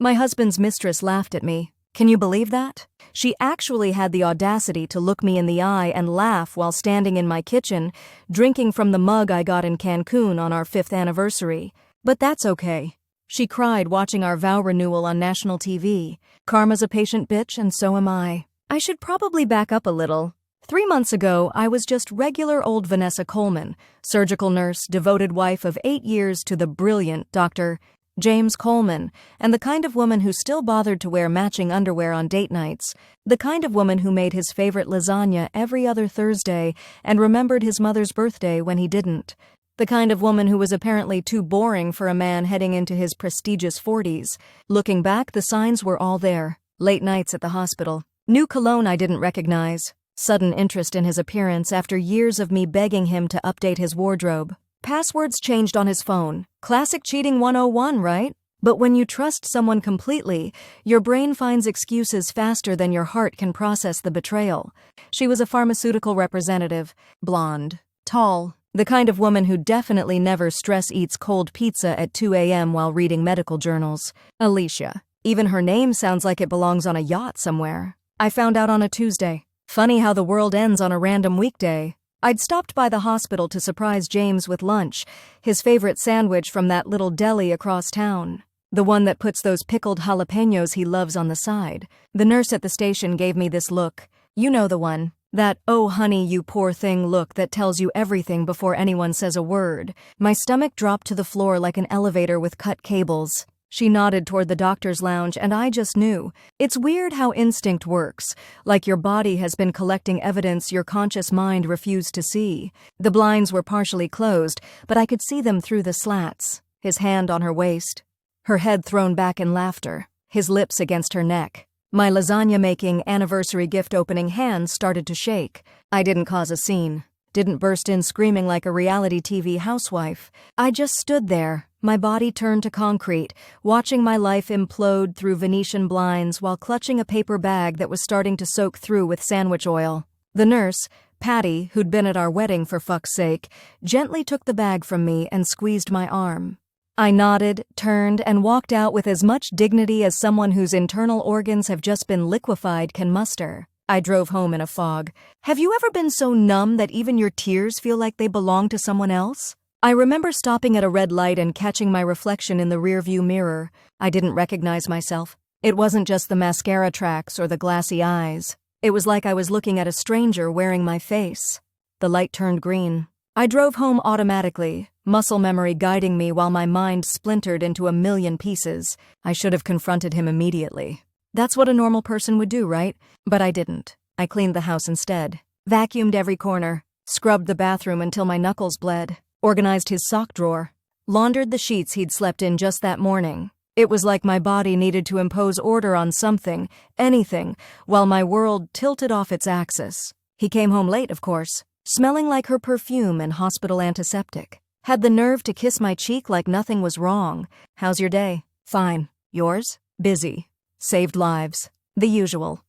My husband's mistress laughed at me. Can you believe that? She actually had the audacity to look me in the eye and laugh while standing in my kitchen, drinking from the mug I got in Cancun on our 5th anniversary. But that's okay. She cried watching our vow renewal on national TV. Karma's a patient bitch, and so am I. I should probably back up a little. 3 months ago, I was just regular old Vanessa Coleman, surgical nurse, devoted wife of 8 years to the brilliant Dr. James Coleman, and the kind of woman who still bothered to wear matching underwear on date nights, the kind of woman who made his favorite lasagna every other Thursday and remembered his mother's birthday when he didn't, the kind of woman who was apparently too boring for a man heading into his prestigious 40s. Looking back, the signs were all there. Late nights at the hospital. New cologne I didn't recognize. Sudden interest in his appearance after years of me begging him to update his wardrobe. Passwords changed on his phone. Classic cheating 101, right? But when you trust someone completely, your brain finds excuses faster than your heart can process the betrayal. She was a pharmaceutical representative, blonde, tall, the kind of woman who definitely never stress eats cold pizza at 2 a.m. while reading medical journals. Alicia. Even her name sounds like it belongs on a yacht somewhere. I found out on a Tuesday. Funny how the world ends on a random weekday. I'd stopped by the hospital to surprise James with lunch, his favorite sandwich from that little deli across town. The one that puts those pickled jalapenos he loves on the side. The nurse at the station gave me this look. You know the one. That, oh honey you poor thing look that tells you everything before anyone says a word. My stomach dropped to the floor like an elevator with cut cables. She nodded toward the doctor's lounge, and I just knew. It's weird how instinct works, like your body has been collecting evidence your conscious mind refused to see. The blinds were partially closed, but I could see them through the slats. His hand on her waist, her head thrown back in laughter, his lips against her neck. My lasagna-making, anniversary gift-opening hands started to shake. I didn't cause a scene, didn't burst in screaming like a reality TV housewife. I just stood there, my body turned to concrete, watching my life implode through Venetian blinds while clutching a paper bag that was starting to soak through with sandwich oil. The nurse, Patty, who'd been at our wedding for fuck's sake, gently took the bag from me and squeezed my arm. I nodded, turned, and walked out with as much dignity as someone whose internal organs have just been liquefied can muster. I drove home in a fog. Have you ever been so numb that even your tears feel like they belong to someone else? I remember stopping at a red light and catching my reflection in the rearview mirror. I didn't recognize myself. It wasn't just the mascara tracks or the glassy eyes. It was like I was looking at a stranger wearing my face. The light turned green. I drove home automatically, muscle memory guiding me while my mind splintered into a million pieces. I should have confronted him immediately. That's what a normal person would do, right? But I didn't. I cleaned the house instead. Vacuumed every corner. Scrubbed the bathroom until my knuckles bled. Organized his sock drawer. Laundered the sheets he'd slept in just that morning. It was like my body needed to impose order on something, anything, while my world tilted off its axis. He came home late, of course, smelling like her perfume and hospital antiseptic. Had the nerve to kiss my cheek like nothing was wrong. How's your day? Fine. Yours? Busy. Saved lives. The usual.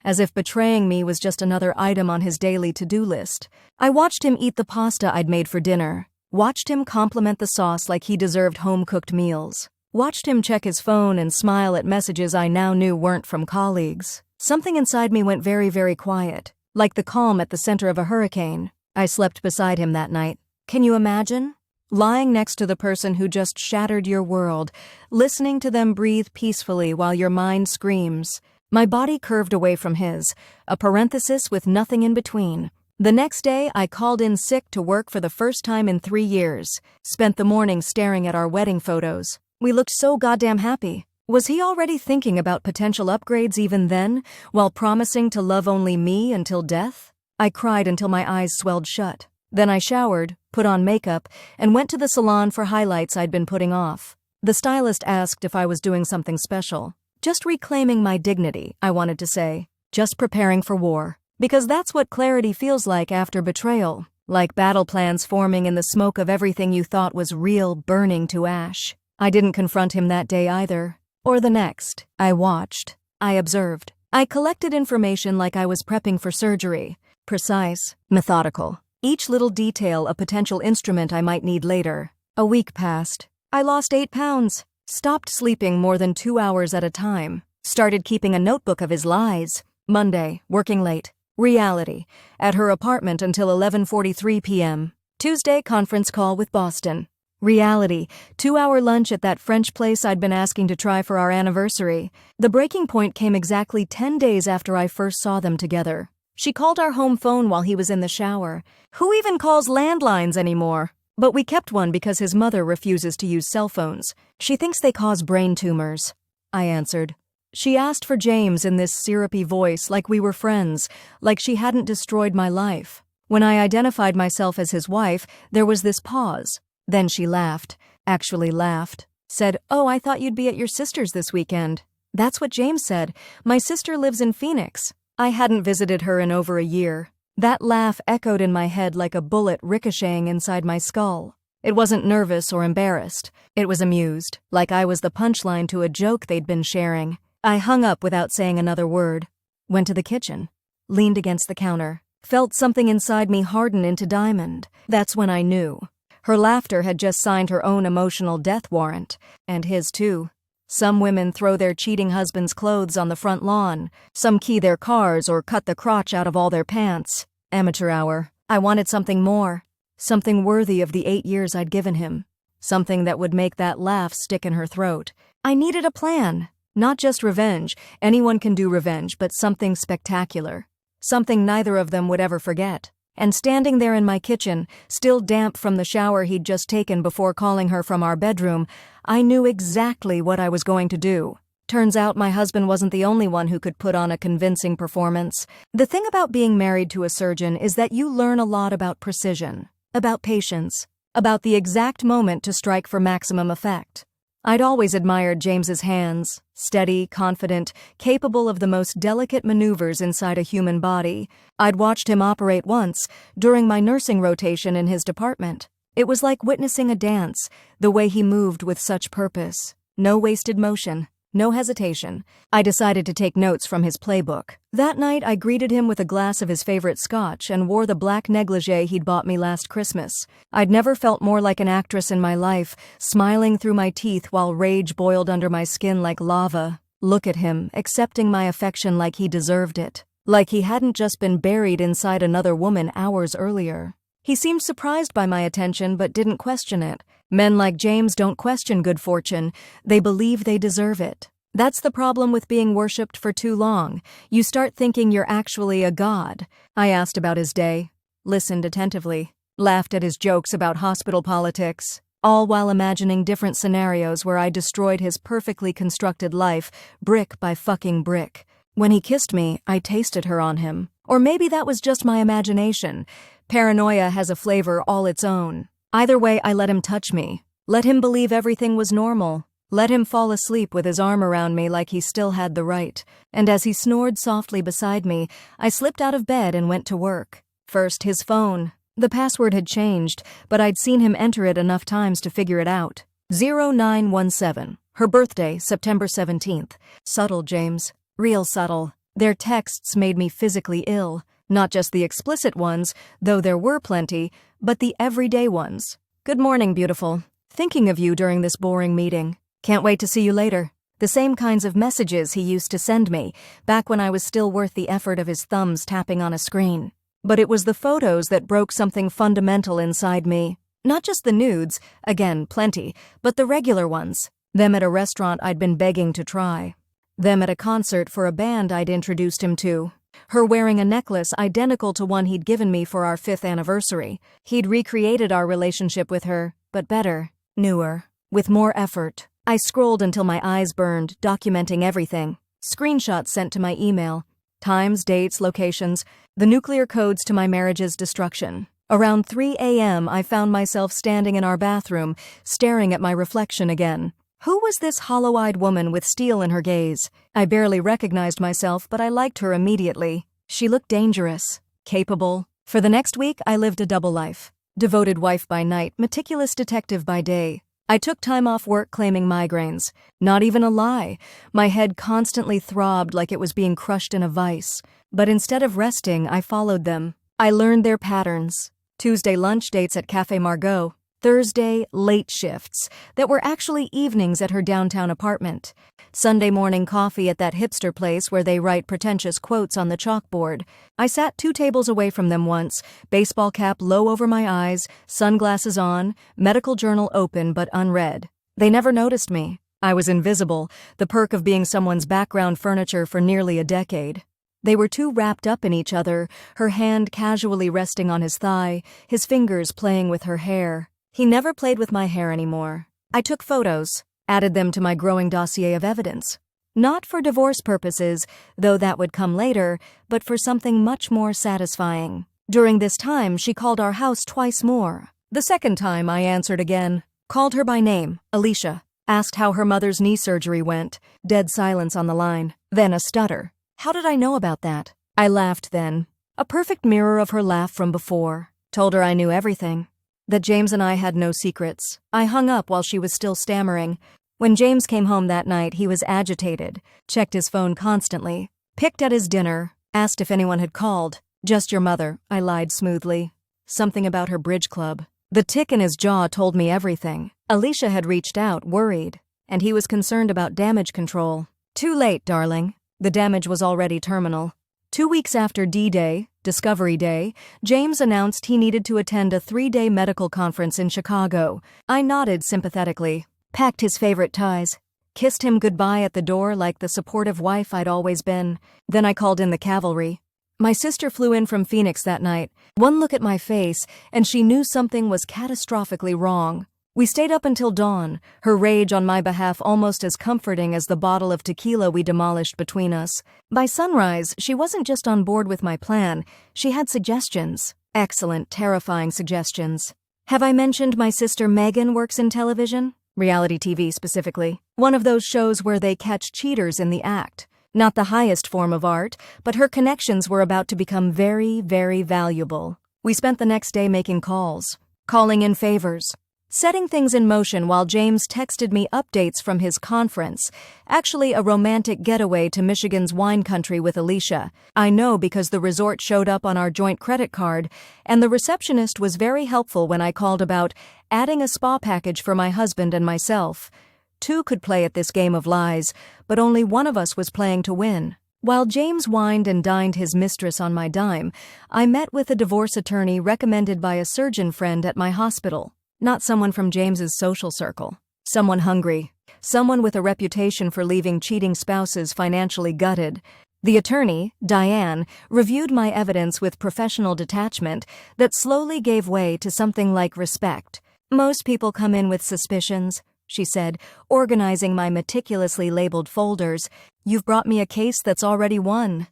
As if betraying me was just another item on his daily to-do list. I watched him eat the pasta I'd made for dinner. Watched him compliment the sauce like he deserved home-cooked meals. Watched him check his phone and smile at messages I now knew weren't from colleagues. Something inside me went very, very quiet, like the calm at the center of a hurricane. I slept beside him that night. Can you imagine? Lying next to the person who just shattered your world, listening to them breathe peacefully while your mind screams. My body curved away from his, a parenthesis with nothing in between. The next day, I called in sick to work for the first time in 3 years. Spent the morning staring at our wedding photos. We looked so goddamn happy. Was he already thinking about potential upgrades even then, while promising to love only me until death? I cried until my eyes swelled shut. Then I showered, put on makeup, and went to the salon for highlights I'd been putting off. The stylist asked if I was doing something special. Just reclaiming my dignity, I wanted to say. Just preparing for war. Because that's what clarity feels like after betrayal. Like battle plans forming in the smoke of everything you thought was real burning to ash. I didn't confront him that day either. Or the next. I watched. I observed. I collected information like I was prepping for surgery. Precise. Methodical. Each little detail a potential instrument I might need later. A week passed. I lost 8 pounds. Stopped sleeping more than 2 hours at a time. Started keeping a notebook of his lies. Monday, working late. Reality, at her apartment until 11:43 p.m. Tuesday, conference call with Boston. Reality, 2-hour lunch at that French place I'd been asking to try for our anniversary. The breaking point came exactly 10 days after I first saw them together. She called our home phone while he was in the shower. Who even calls landlines anymore? But we kept one because his mother refuses to use cell phones. She thinks they cause brain tumors. I answered. She asked for James in this syrupy voice, like we were friends, like she hadn't destroyed my life. When I identified myself as his wife, there was this pause. Then she laughed, actually laughed, said, "Oh, I thought you'd be at your sister's this weekend." That's what James said. My sister lives in Phoenix. I hadn't visited her in over a year. That laugh echoed in my head like a bullet ricocheting inside my skull. It wasn't nervous or embarrassed. It was amused, like I was the punchline to a joke they'd been sharing. I hung up without saying another word. Went to the kitchen. Leaned against the counter. Felt something inside me harden into diamond. That's when I knew. Her laughter had just signed her own emotional death warrant. And his too. Some women throw their cheating husband's clothes on the front lawn. Some key their cars or cut the crotch out of all their pants. Amateur hour. I wanted something more. Something worthy of the 8 years I'd given him. Something that would make that laugh stick in her throat. I needed a plan. Not just revenge. Anyone can do revenge, but something spectacular. Something neither of them would ever forget. And standing there in my kitchen, still damp from the shower he'd just taken before calling her from our bedroom, I knew exactly what I was going to do. Turns out my husband wasn't the only one who could put on a convincing performance. The thing about being married to a surgeon is that you learn a lot about precision, about patience, about the exact moment to strike for maximum effect. I'd always admired James's hands, steady, confident, capable of the most delicate maneuvers inside a human body. I'd watched him operate once, during my nursing rotation in his department. It was like witnessing a dance, the way he moved with such purpose. No wasted motion, no hesitation. I decided to take notes from his playbook. That night, I greeted him with a glass of his favorite scotch and wore the black negligee he'd bought me last Christmas. I'd never felt more like an actress in my life, smiling through my teeth while rage boiled under my skin like lava. Look at him, accepting my affection like he deserved it. Like he hadn't just been buried inside another woman hours earlier. He seemed surprised by my attention but didn't question it. Men like James don't question good fortune. They believe they deserve it. That's the problem with being worshipped for too long. You start thinking you're actually a god. I asked about his day, listened attentively, laughed at his jokes about hospital politics, all while imagining different scenarios where I destroyed his perfectly constructed life, brick by fucking brick. When he kissed me, I tasted her on him. Or maybe that was just my imagination. Paranoia has a flavor all its own. Either way, I let him touch me. Let him believe everything was normal. Let him fall asleep with his arm around me like he still had the right. And as he snored softly beside me, I slipped out of bed and went to work. First, his phone. The password had changed, but I'd seen him enter it enough times to figure it out. 0917. Her birthday, September 17th. Subtle, James. Real subtle. Their texts made me physically ill. Not just the explicit ones, though there were plenty, but the everyday ones. Good morning, beautiful. Thinking of you during this boring meeting. Can't wait to see you later. The same kinds of messages he used to send me, back when I was still worth the effort of his thumbs tapping on a screen. But it was the photos that broke something fundamental inside me. Not just the nudes, again, plenty, but the regular ones. Them at a restaurant I'd been begging to try. Them at a concert for a band I'd introduced him to. Her wearing a necklace identical to one he'd given me for our 5th anniversary. He'd recreated our relationship with her, but better, newer, with more effort. I scrolled until my eyes burned, documenting everything. Screenshots sent to my email. Times, dates, locations, the nuclear codes to my marriage's destruction. Around 3 a.m., I found myself standing in our bathroom, staring at my reflection again. Who was this hollow-eyed woman with steel in her gaze? I barely recognized myself, but I liked her immediately. She looked dangerous, capable. For the next week, I lived a double life. Devoted wife by night, meticulous detective by day. I took time off work claiming migraines. Not even a lie. My head constantly throbbed like it was being crushed in a vice. But instead of resting, I followed them. I learned their patterns. Tuesday lunch dates at Café Margot. Thursday, late shifts that were actually evenings at her downtown apartment. Sunday morning coffee at that hipster place where they write pretentious quotes on the chalkboard. I sat 2 tables away from them once, baseball cap low over my eyes, sunglasses on, medical journal open but unread. They never noticed me. I was invisible, the perk of being someone's background furniture for nearly a decade. They were too wrapped up in each other, her hand casually resting on his thigh, his fingers playing with her hair. He never played with my hair anymore. I took photos, added them to my growing dossier of evidence. Not for divorce purposes, though that would come later, but for something much more satisfying. During this time, she called our house twice more. The second time, I answered again. Called her by name, Alicia. Asked how her mother's knee surgery went. Dead silence on the line. Then a stutter. How did I know about that? I laughed then. A perfect mirror of her laugh from before. Told her I knew everything. That James and I had no secrets. I hung up while she was still stammering. When James came home that night, he was agitated. Checked his phone constantly. Picked at his dinner. Asked if anyone had called. Just your mother, I lied smoothly. Something about her bridge club. The tick in his jaw told me everything. Alicia had reached out, worried, and he was concerned about damage control. Too late, darling. The damage was already terminal. 2 weeks after D-Day, Discovery Day, James announced he needed to attend a 3-day medical conference in Chicago. I nodded sympathetically, packed his favorite ties, kissed him goodbye at the door like the supportive wife I'd always been. Then I called in the cavalry. My sister flew in from Phoenix that night. One look at my face, and she knew something was catastrophically wrong. We stayed up until dawn, her rage on my behalf almost as comforting as the bottle of tequila we demolished between us. By sunrise, she wasn't just on board with my plan, she had suggestions. Excellent, terrifying suggestions. Have I mentioned my sister Megan works in television? Reality TV specifically. One of those shows where they catch cheaters in the act. Not the highest form of art, but her connections were about to become very, very valuable. We spent the next day making calls, calling in favors, setting things in motion while James texted me updates from his conference, actually a romantic getaway to Michigan's wine country with Alicia. I know because the resort showed up on our joint credit card, and the receptionist was very helpful when I called about adding a spa package for my husband and myself. 2 could play at this game of lies, but only one of us was playing to win. While James wined and dined his mistress on my dime, I met with a divorce attorney recommended by a surgeon friend at my hospital. Not someone from James's social circle. Someone hungry. Someone with a reputation for leaving cheating spouses financially gutted. The attorney, Diane, reviewed my evidence with professional detachment that slowly gave way to something like respect. Most people come in with suspicions, she said, organizing my meticulously labeled folders. You've brought me a case that's already won.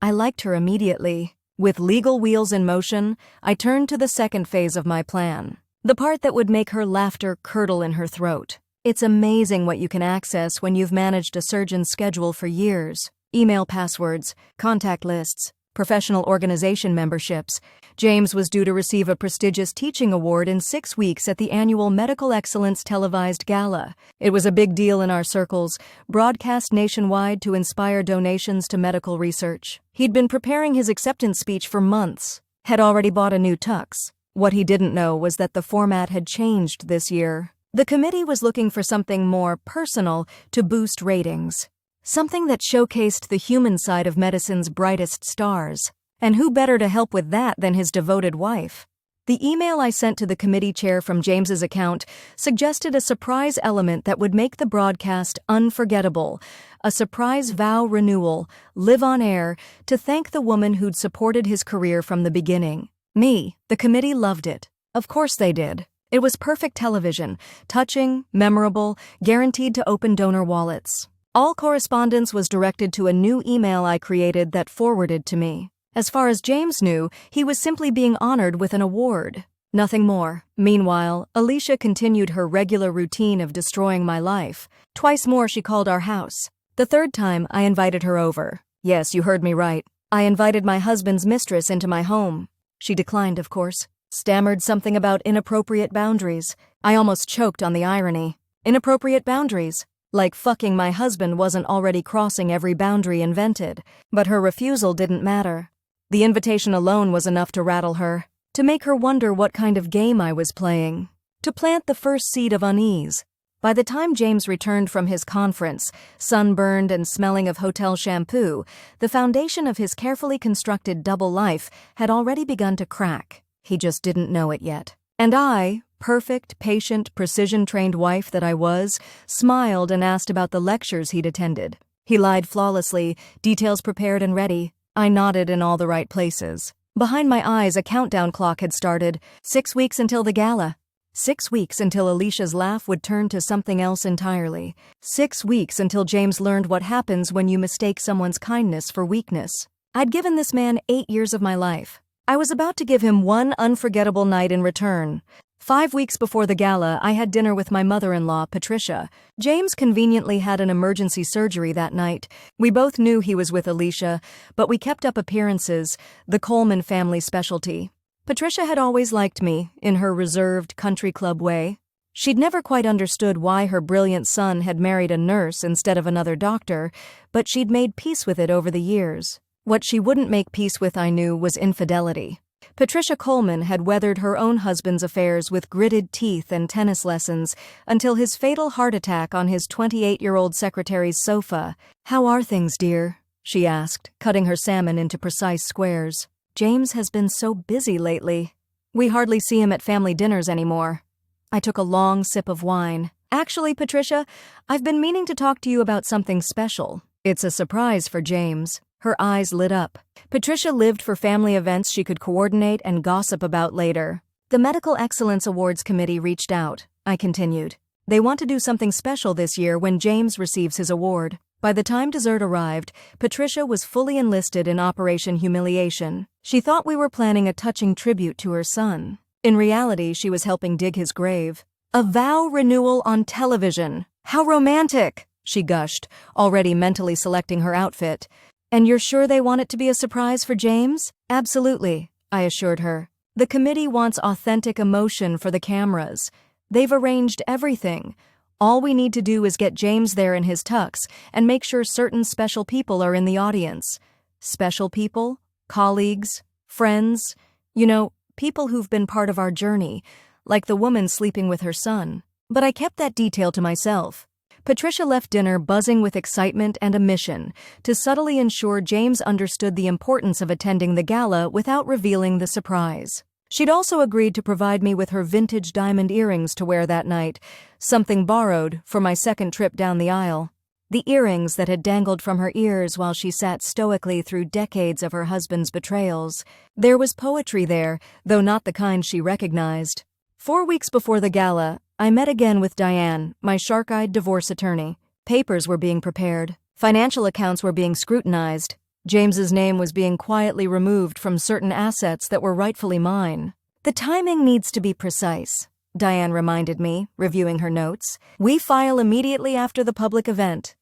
I liked her immediately. With legal wheels in motion, I turned to the second phase of my plan. The part that would make her laughter curdle in her throat. It's amazing what you can access when you've managed a surgeon's schedule for years. Email passwords, contact lists, professional organization memberships. James was due to receive a prestigious teaching award in 6 weeks at the annual Medical Excellence televised gala. It was a big deal in our circles, broadcast nationwide to inspire donations to medical research. He'd been preparing his acceptance speech for months, had already bought a new tux. What he didn't know was that the format had changed this year. The committee was looking for something more personal to boost ratings. Something that showcased the human side of medicine's brightest stars. And who better to help with that than his devoted wife? The email I sent to the committee chair from James's account suggested a surprise element that would make the broadcast unforgettable. A surprise vow renewal, live on air, to thank the woman who'd supported his career from the beginning. Me. The committee loved it. Of course they did. It was perfect television, touching, memorable, guaranteed to open donor wallets. All correspondence was directed to a new email I created that forwarded to me. As far as James knew, he was simply being honored with an award. Nothing more. Meanwhile, Alicia continued her regular routine of destroying my life. Twice more she called our house. The third time, I invited her over. Yes, you heard me right. I invited my husband's mistress into my home. She declined, of course. Stammered something about inappropriate boundaries. I almost choked on the irony. Inappropriate boundaries. Like fucking my husband wasn't already crossing every boundary invented. But her refusal didn't matter. The invitation alone was enough to rattle her, to make her wonder what kind of game I was playing. to plant the first seed of unease. By the time James returned from his conference, sunburned and smelling of hotel shampoo, the foundation of his carefully constructed double life had already begun to crack. He just didn't know it yet. And I, perfect, patient, precision-trained wife that I was, smiled and asked about the lectures he'd attended. He lied flawlessly, details prepared and ready. I nodded in all the right places. Behind my eyes, a countdown clock had started. 6 weeks until the gala. 6 weeks until Alicia's laugh would turn to something else entirely. 6 weeks until James learned what happens when you mistake someone's kindness for weakness. I'd given this man 8 years of my life. I was about to give him one unforgettable night in return. 5 weeks before the gala, I had dinner with my mother-in-law, Patricia. James conveniently had an emergency surgery that night. We both knew he was with Alicia, but we kept up appearances, the Coleman family specialty. Patricia had always liked me, in her reserved country club way. She'd never quite understood why her brilliant son had married a nurse instead of another doctor, but she'd made peace with it over the years. What she wouldn't make peace with, I knew, was infidelity. Patricia Coleman had weathered her own husband's affairs with gritted teeth and tennis lessons until his fatal heart attack on his 28-year-old secretary's sofa. "How are things, dear?" she asked, cutting her salmon into precise squares. "James has been so busy lately. We hardly see him at family dinners anymore." I took a long sip of wine. "Actually, Patricia, I've been meaning to talk to you about something special. It's a surprise for James." Her eyes lit up. Patricia lived for family events she could coordinate and gossip about later. "The Medical Excellence Awards Committee reached out," I continued. "They want to do something special this year when James receives his award." By the time dessert arrived, Patricia was fully enlisted in Operation Humiliation. She thought we were planning a touching tribute to her son. In reality, she was helping dig his grave. "A vow renewal on television. How romantic!" she gushed, already mentally selecting her outfit. "And you're sure they want it to be a surprise for James?" "Absolutely," I assured her. "The committee wants authentic emotion for the cameras. They've arranged everything. All we need to do is get James there in his tux and make sure certain special people are in the audience." Special people? Colleagues? Friends? You know, people who've been part of our journey, like the woman sleeping with her son. But I kept that detail to myself. Patricia left dinner buzzing with excitement and a mission to subtly ensure James understood the importance of attending the gala without revealing the surprise. She'd also agreed to provide me with her vintage diamond earrings to wear that night, something borrowed for my second trip down the aisle. The earrings that had dangled from her ears while she sat stoically through decades of her husband's betrayals. There was poetry there, though not the kind she recognized. 4 weeks before the gala, I met again with Diane, my shark-eyed divorce attorney. Papers were being prepared. Financial accounts were being scrutinized. James's name was being quietly removed from certain assets that were rightfully mine. "The timing needs to be precise," Diane reminded me, reviewing her notes. "We file immediately after the public event.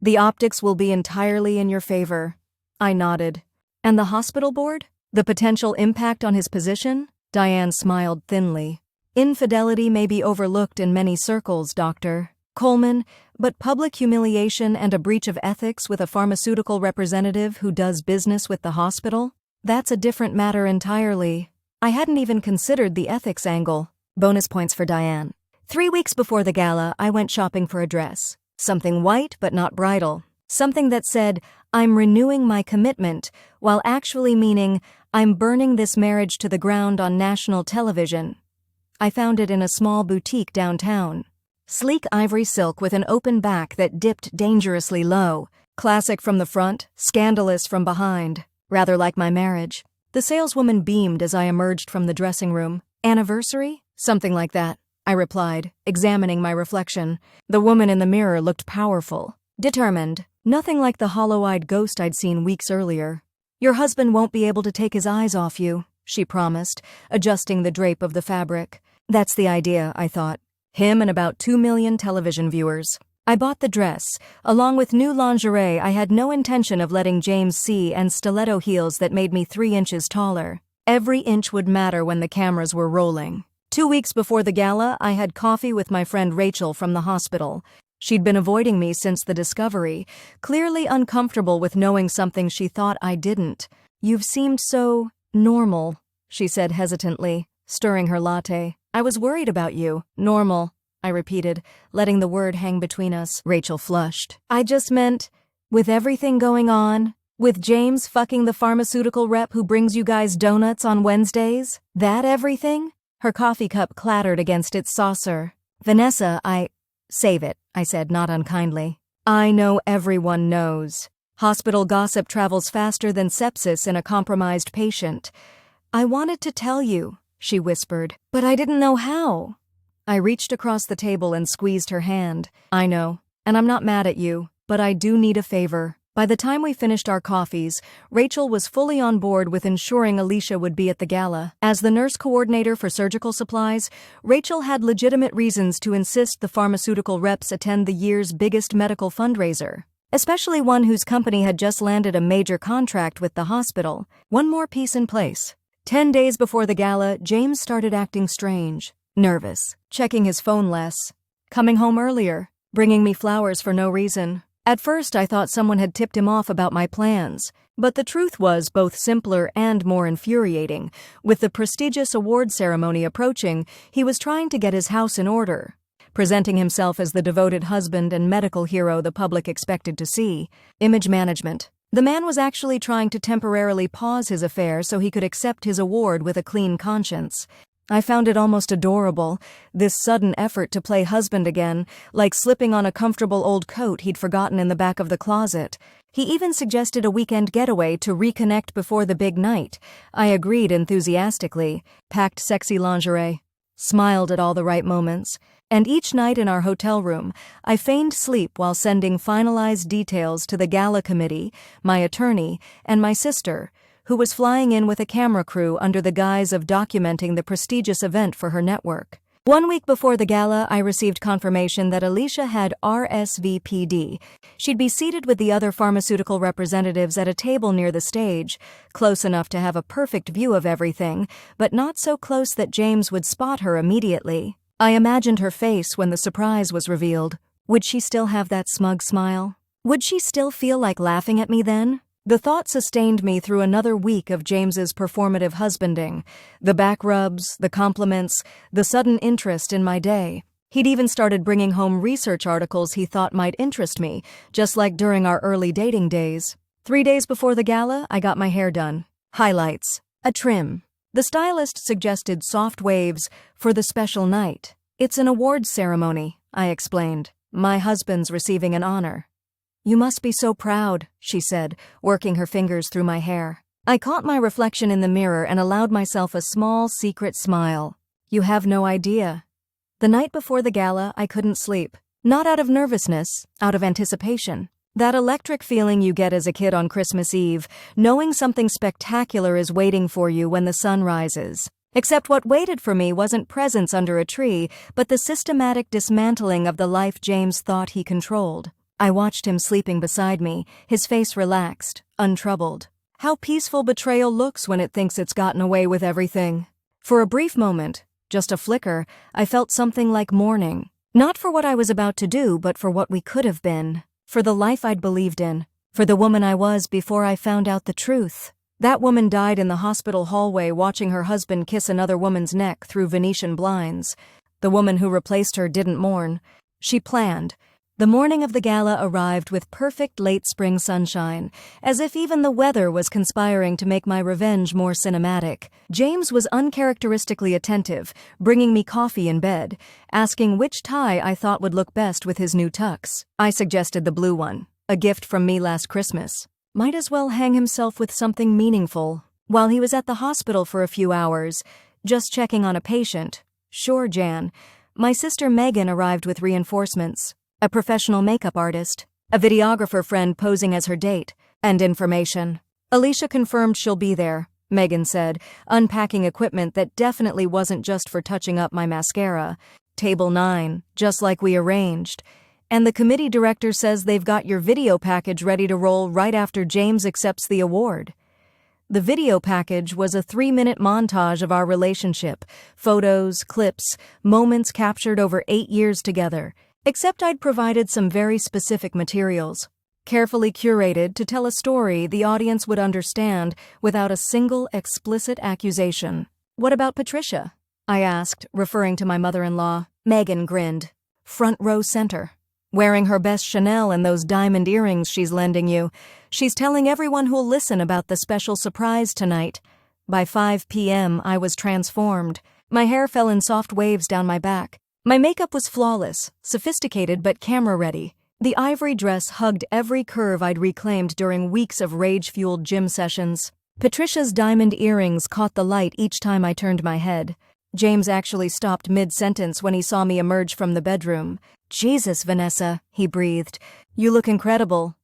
The optics will be entirely in your favor." I nodded. "And the hospital board? The potential impact on his position?" Diane smiled thinly. "Infidelity may be overlooked in many circles, Dr. Coleman, but public humiliation and a breach of ethics with a pharmaceutical representative who does business with the hospital? That's a different matter entirely. I hadn't even considered the ethics angle." Bonus points for Diane. 3 weeks before the gala, I went shopping for a dress. Something white but not bridal. Something that said, "I'm renewing my commitment," while actually meaning, "I'm burning this marriage to the ground on national television." I found it in a small boutique downtown. Sleek ivory silk with an open back that dipped dangerously low. Classic from the front, scandalous from behind. Rather like my marriage. The saleswoman beamed as I emerged from the dressing room. "Anniversary?" "Something like that," I replied, examining my reflection. The woman in the mirror looked powerful. Determined. Nothing like the hollow-eyed ghost I'd seen weeks earlier. "Your husband won't be able to take his eyes off you," she promised, adjusting the drape of the fabric. That's the idea, I thought. Him and about 2 million television viewers. I bought the dress. Along with new lingerie I had no intention of letting James see, and stiletto heels that made me 3 inches taller. Every inch would matter when the cameras were rolling. 2 weeks before the gala, I had coffee with my friend Rachel from the hospital. She'd been avoiding me since the discovery, clearly uncomfortable with knowing something she thought I didn't. "You've seemed so normal," she said hesitantly, stirring her latte. I was worried about you. Normal, I repeated, letting the word hang between us. Rachel flushed. I just meant, with everything going on, with James fucking the pharmaceutical rep who brings you guys donuts on Wednesdays? That everything? Her coffee cup clattered against its saucer. Vanessa, Save it, I said, not unkindly. I know everyone knows. Hospital gossip travels faster than sepsis in a compromised patient. I wanted to tell you, she whispered, but I didn't know how. I reached across the table and squeezed her hand. I know, and I'm not mad at you, but I do need a favor. By the time we finished our coffees, Rachel was fully on board with ensuring Alicia would be at the gala. As the nurse coordinator for surgical supplies, Rachel had legitimate reasons to insist the pharmaceutical reps attend the year's biggest medical fundraiser, especially one whose company had just landed a major contract with the hospital. One more piece in place. 10 days before the gala, James started acting strange, nervous, checking his phone less, coming home earlier, bringing me flowers for no reason. At first, I thought someone had tipped him off about my plans, but the truth was both simpler and more infuriating. With the prestigious award ceremony approaching, he was trying to get his house in order, presenting himself as the devoted husband and medical hero the public expected to see. Image management. The man was actually trying to temporarily pause his affair so he could accept his award with a clean conscience. I found it almost adorable, this sudden effort to play husband again, like slipping on a comfortable old coat he'd forgotten in the back of the closet. He even suggested a weekend getaway to reconnect before the big night. I agreed enthusiastically, packed sexy lingerie, smiled at all the right moments, and each night in our hotel room, I feigned sleep while sending finalized details to the gala committee, my attorney, and my sister, who was flying in with a camera crew under the guise of documenting the prestigious event for her network. 1 week before the gala, I received confirmation that Alicia had RSVP'd. She'd be seated with the other pharmaceutical representatives at a table near the stage, close enough to have a perfect view of everything, but not so close that James would spot her immediately. I imagined her face when the surprise was revealed. Would she still have that smug smile? Would she still feel like laughing at me then? The thought sustained me through another week of James's performative husbanding, the back rubs, the compliments, the sudden interest in my day. He'd even started bringing home research articles he thought might interest me, just like during our early dating days. 3 days before the gala, I got my hair done. Highlights. A trim. The stylist suggested soft waves for the special night. It's an awards ceremony, I explained. My husband's receiving an honor. You must be so proud, she said, working her fingers through my hair. I caught my reflection in the mirror and allowed myself a small, secret smile. You have no idea. The night before the gala, I couldn't sleep. Not out of nervousness, out of anticipation. That electric feeling you get as a kid on Christmas Eve, knowing something spectacular is waiting for you when the sun rises. Except what waited for me wasn't presents under a tree, but the systematic dismantling of the life James thought he controlled. I watched him sleeping beside me, his face relaxed, untroubled. How peaceful betrayal looks when it thinks it's gotten away with everything. For a brief moment, just a flicker, I felt something like mourning. Not for what I was about to do, but for what we could have been. For the life I'd believed in. For the woman I was before I found out the truth. That woman died in the hospital hallway watching her husband kiss another woman's neck through Venetian blinds. The woman who replaced her didn't mourn. She planned. The morning of the gala arrived with perfect late spring sunshine, as if even the weather was conspiring to make my revenge more cinematic. James was uncharacteristically attentive, bringing me coffee in bed, asking which tie I thought would look best with his new tux. I suggested the blue one, a gift from me last Christmas. Might as well hang himself with something meaningful. While he was at the hospital for a few hours, just checking on a patient. Sure, Jan. My sister Megan arrived with reinforcements. A professional makeup artist, a videographer friend posing as her date, and information. Alicia confirmed she'll be there, Megan said, unpacking equipment that definitely wasn't just for touching up my mascara. Table 9, just like we arranged. And the committee director says they've got your video package ready to roll right after James accepts the award. The video package was a 3-minute montage of our relationship, photos, clips, moments captured over 8 years together. Except I'd provided some very specific materials, carefully curated to tell a story the audience would understand without a single explicit accusation. What about Patricia? I asked, referring to my mother-in-law. Megan grinned. Front row center. Wearing her best Chanel and those diamond earrings she's lending you. She's telling everyone who'll listen about the special surprise tonight. By 5 p.m., I was transformed. My hair fell in soft waves down my back. My makeup was flawless, sophisticated but camera-ready. The ivory dress hugged every curve I'd reclaimed during weeks of rage-fueled gym sessions. Patricia's diamond earrings caught the light each time I turned my head. James actually stopped mid-sentence when he saw me emerge from the bedroom. Jesus, Vanessa, he breathed. You look incredible.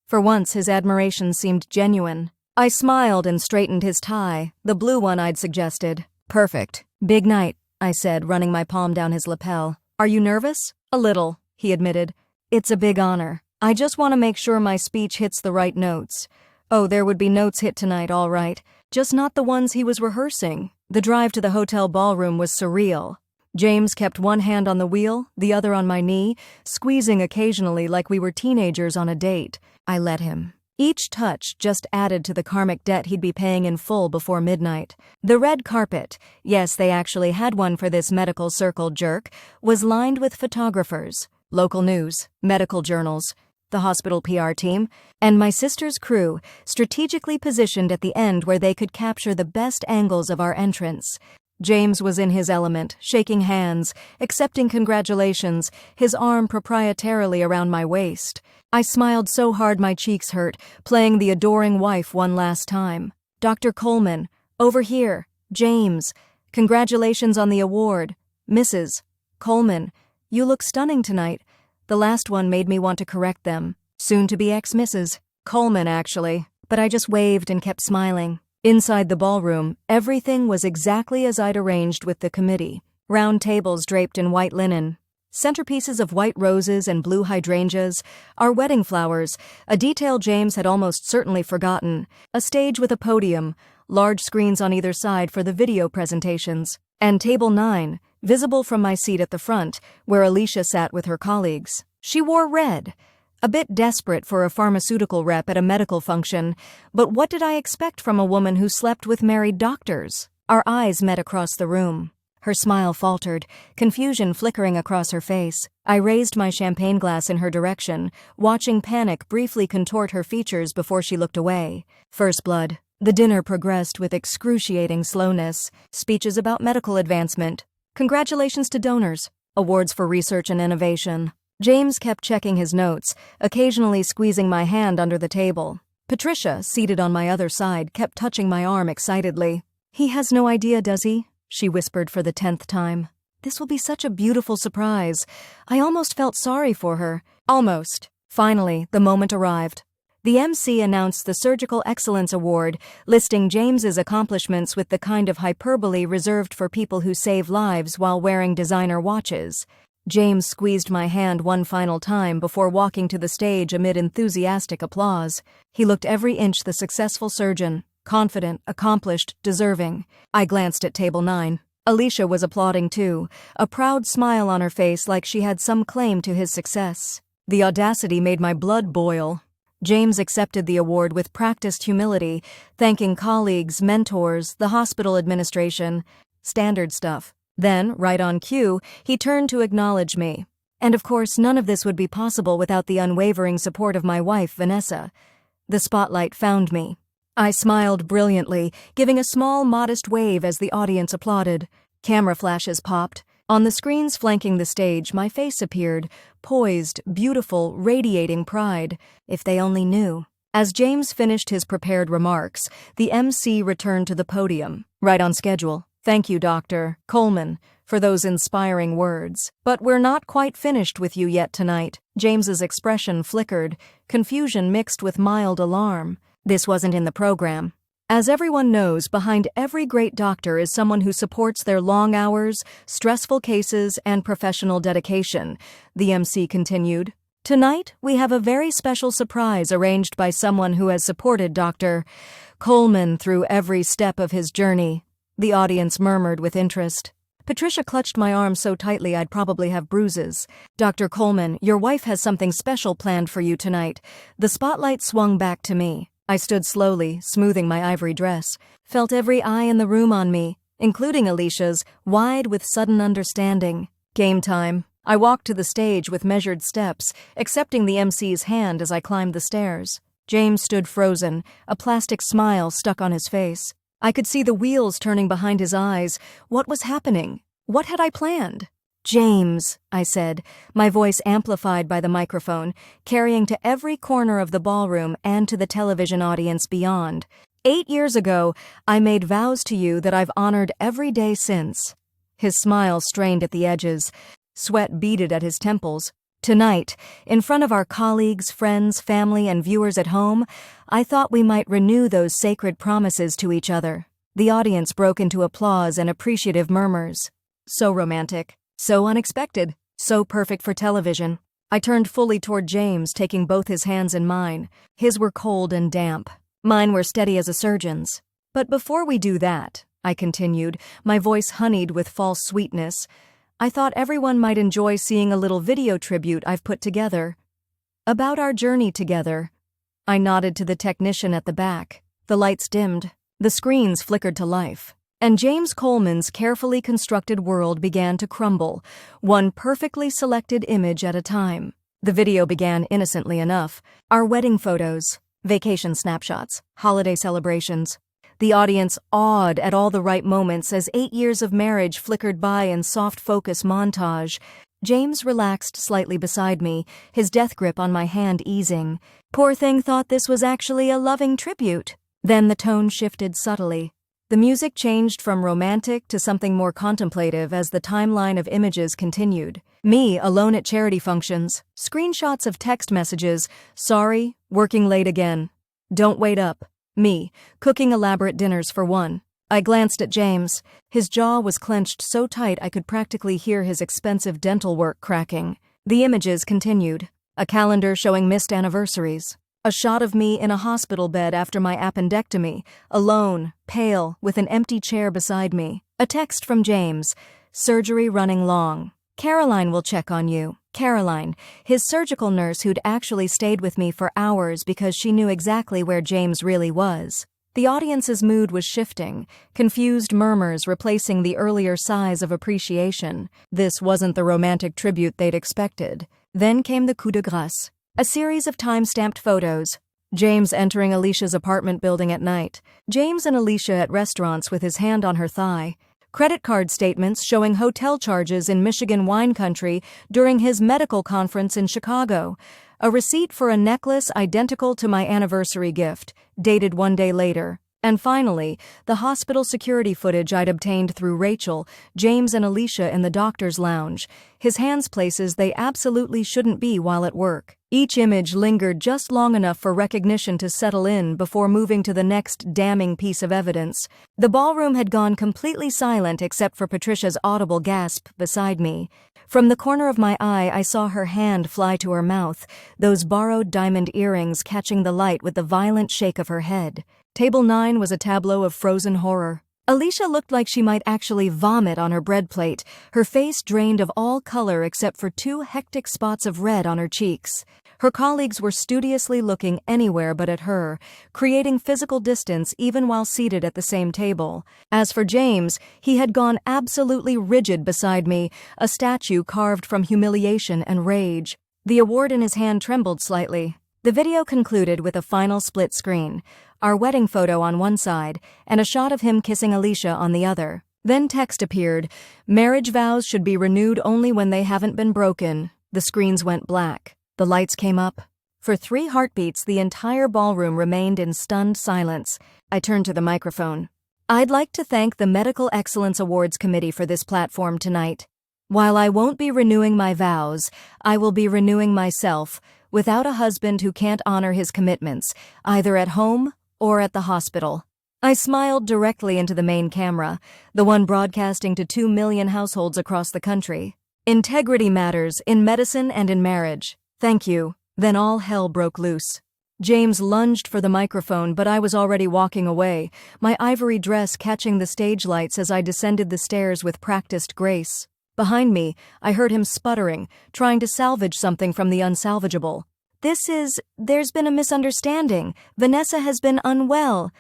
For once, his admiration seemed genuine. I smiled and straightened his tie, the blue one I'd suggested. Perfect. Big night, I said, running my palm down his lapel. Are you nervous? A little, he admitted. It's a big honor. I just want to make sure my speech hits the right notes. Oh, there would be notes hit tonight, all right. Just not the ones he was rehearsing. The drive to the hotel ballroom was surreal. James kept one hand on the wheel, the other on my knee, squeezing occasionally like we were teenagers on a date. I let him. Each touch just added to the karmic debt he'd be paying in full before midnight. The red carpet, yes, they actually had one for this medical circle jerk, was lined with photographers, local news, medical journals, the hospital PR team, and my sister's crew, strategically positioned at the end where they could capture the best angles of our entrance. James was in his element, shaking hands, accepting congratulations, his arm proprietarily around my waist. I smiled so hard my cheeks hurt, playing the adoring wife one last time. Dr. Coleman, over here. James, congratulations on the award. Mrs. Coleman, you look stunning tonight. The last one made me want to correct them. Soon to be ex-Mrs. Coleman, actually. But I just waved and kept smiling. Inside the ballroom, everything was exactly as I'd arranged with the committee. Round tables draped in white linen. Centerpieces of white roses and blue hydrangeas, our wedding flowers, a detail James had almost certainly forgotten, a stage with a podium, large screens on either side for the video presentations, and table 9, visible from my seat at the front, where Alicia sat with her colleagues. She wore red. A bit desperate for a pharmaceutical rep at a medical function, but what did I expect from a woman who slept with married doctors? Our eyes met across the room. Her smile faltered, confusion flickering across her face. I raised my champagne glass in her direction, watching panic briefly contort her features before she looked away. First blood. The dinner progressed with excruciating slowness. Speeches about medical advancement. Congratulations to donors. Awards for research and innovation. James kept checking his notes, occasionally squeezing my hand under the table. Patricia, seated on my other side, kept touching my arm excitedly. He has no idea, does he? She whispered for the 10th time. This will be such a beautiful surprise. I almost felt sorry for her. Almost. Finally, the moment arrived. The MC announced the Surgical Excellence Award, listing James's accomplishments with the kind of hyperbole reserved for people who save lives while wearing designer watches. James squeezed my hand one final time before walking to the stage amid enthusiastic applause. He looked every inch the successful surgeon. Confident, accomplished, deserving. I glanced at table 9. Alicia was applauding too, a proud smile on her face like she had some claim to his success. The audacity made my blood boil. James accepted the award with practiced humility, thanking colleagues, mentors, the hospital administration. Standard stuff. Then, right on cue, he turned to acknowledge me. And of course, none of this would be possible without the unwavering support of my wife, Vanessa. The spotlight found me. I smiled brilliantly, giving a small, modest wave as the audience applauded. Camera flashes popped. On the screens flanking the stage, my face appeared, poised, beautiful, radiating pride. If they only knew. As James finished his prepared remarks, the MC returned to the podium. Right on schedule. Thank you, Dr. Coleman, for those inspiring words. But we're not quite finished with you yet tonight. James's expression flickered, confusion mixed with mild alarm. This wasn't in the program. As everyone knows, behind every great doctor is someone who supports their long hours, stressful cases, and professional dedication, the MC continued. Tonight, we have a very special surprise arranged by someone who has supported Dr. Coleman through every step of his journey. The audience murmured with interest. Patricia clutched my arm so tightly I'd probably have bruises. Dr. Coleman, your wife has something special planned for you tonight. The spotlight swung back to me. I stood slowly, smoothing my ivory dress, felt every eye in the room on me. including Alicia's, wide with sudden understanding. Game time. I walked to the stage with measured steps, accepting the MC's hand as I climbed the stairs. James stood frozen, a plastic smile stuck on his face. I could see the wheels turning behind his eyes. What was happening? What had I planned? "James," I said, my voice amplified by the microphone, carrying to every corner of the ballroom and to the television audience beyond. 8 years ago, I made vows to you that I've honored every day since. His smile strained at the edges. Sweat beaded at his temples. Tonight, in front of our colleagues, friends, family, and viewers at home, I thought we might renew those sacred promises to each other. The audience broke into applause and appreciative murmurs. So romantic. So unexpected, so perfect for television. I turned fully toward James, taking both his hands in mine. His were cold and damp. Mine were steady as a surgeon's. "But before we do that," I continued, my voice honeyed with false sweetness, "I thought everyone might enjoy seeing a little video tribute I've put together. About our journey together." I nodded to the technician at the back. The lights dimmed. The screens flickered to life. And James Coleman's carefully constructed world began to crumble, one perfectly selected image at a time. The video began innocently enough. Our wedding photos, vacation snapshots, holiday celebrations. The audience awed at all the right moments as 8 years of marriage flickered by in soft focus montage. James relaxed slightly beside me, his death grip on my hand easing. Poor thing thought this was actually a loving tribute. Then the tone shifted subtly. The music changed from romantic to something more contemplative as the timeline of images continued. Me, alone at charity functions, screenshots of text messages, "Sorry, working late again. Don't wait up." Me, cooking elaborate dinners for one. I glanced at James. His jaw was clenched so tight I could practically hear his expensive dental work cracking. The images continued. A calendar showing missed anniversaries. A shot of me in a hospital bed after my appendectomy, alone, pale, with an empty chair beside me. A text from James, "Surgery running long. Caroline will check on you." Caroline, his surgical nurse who'd actually stayed with me for hours because she knew exactly where James really was. The audience's mood was shifting, confused murmurs replacing the earlier sighs of appreciation. This wasn't the romantic tribute they'd expected. Then came the coup de grâce. A series of time-stamped photos. James entering Alicia's apartment building at night. James and Alicia at restaurants with his hand on her thigh. Credit card statements showing hotel charges in Michigan wine country during his medical conference in Chicago. A receipt for a necklace identical to my anniversary gift, dated 1 day later. And finally, the hospital security footage I'd obtained through Rachel, James and Alicia in the doctor's lounge, his hands places they absolutely shouldn't be while at work. Each image lingered just long enough for recognition to settle in before moving to the next damning piece of evidence. The ballroom had gone completely silent except for Patricia's audible gasp beside me. From the corner of my eye, I saw her hand fly to her mouth, those borrowed diamond earrings catching the light with the violent shake of her head. Table 9 was a tableau of frozen horror. Alicia looked like she might actually vomit on her bread plate, her face drained of all color except for 2 hectic spots of red on her cheeks. Her colleagues were studiously looking anywhere but at her, creating physical distance even while seated at the same table. As for James, he had gone absolutely rigid beside me, a statue carved from humiliation and rage. The award in his hand trembled slightly. The video concluded with a final split screen, our wedding photo on one side, and a shot of him kissing Alicia on the other. Then text appeared, "Marriage vows should be renewed only when they haven't been broken." The screens went black. The lights came up. For 3 heartbeats, the entire ballroom remained in stunned silence. I turned to the microphone. "I'd like to thank the Medical Excellence Awards Committee for this platform tonight. While I won't be renewing my vows, I will be renewing myself, without a husband who can't honor his commitments, either at home or at the hospital." I smiled directly into the main camera, the one broadcasting to 2 million households across the country. "Integrity matters in medicine and in marriage. Thank you." Then all hell broke loose. James lunged for the microphone, but I was already walking away, my ivory dress catching the stage lights as I descended the stairs with practiced grace. Behind me, I heard him sputtering, trying to salvage something from the unsalvageable. There's been a misunderstanding. Vanessa has been unwell."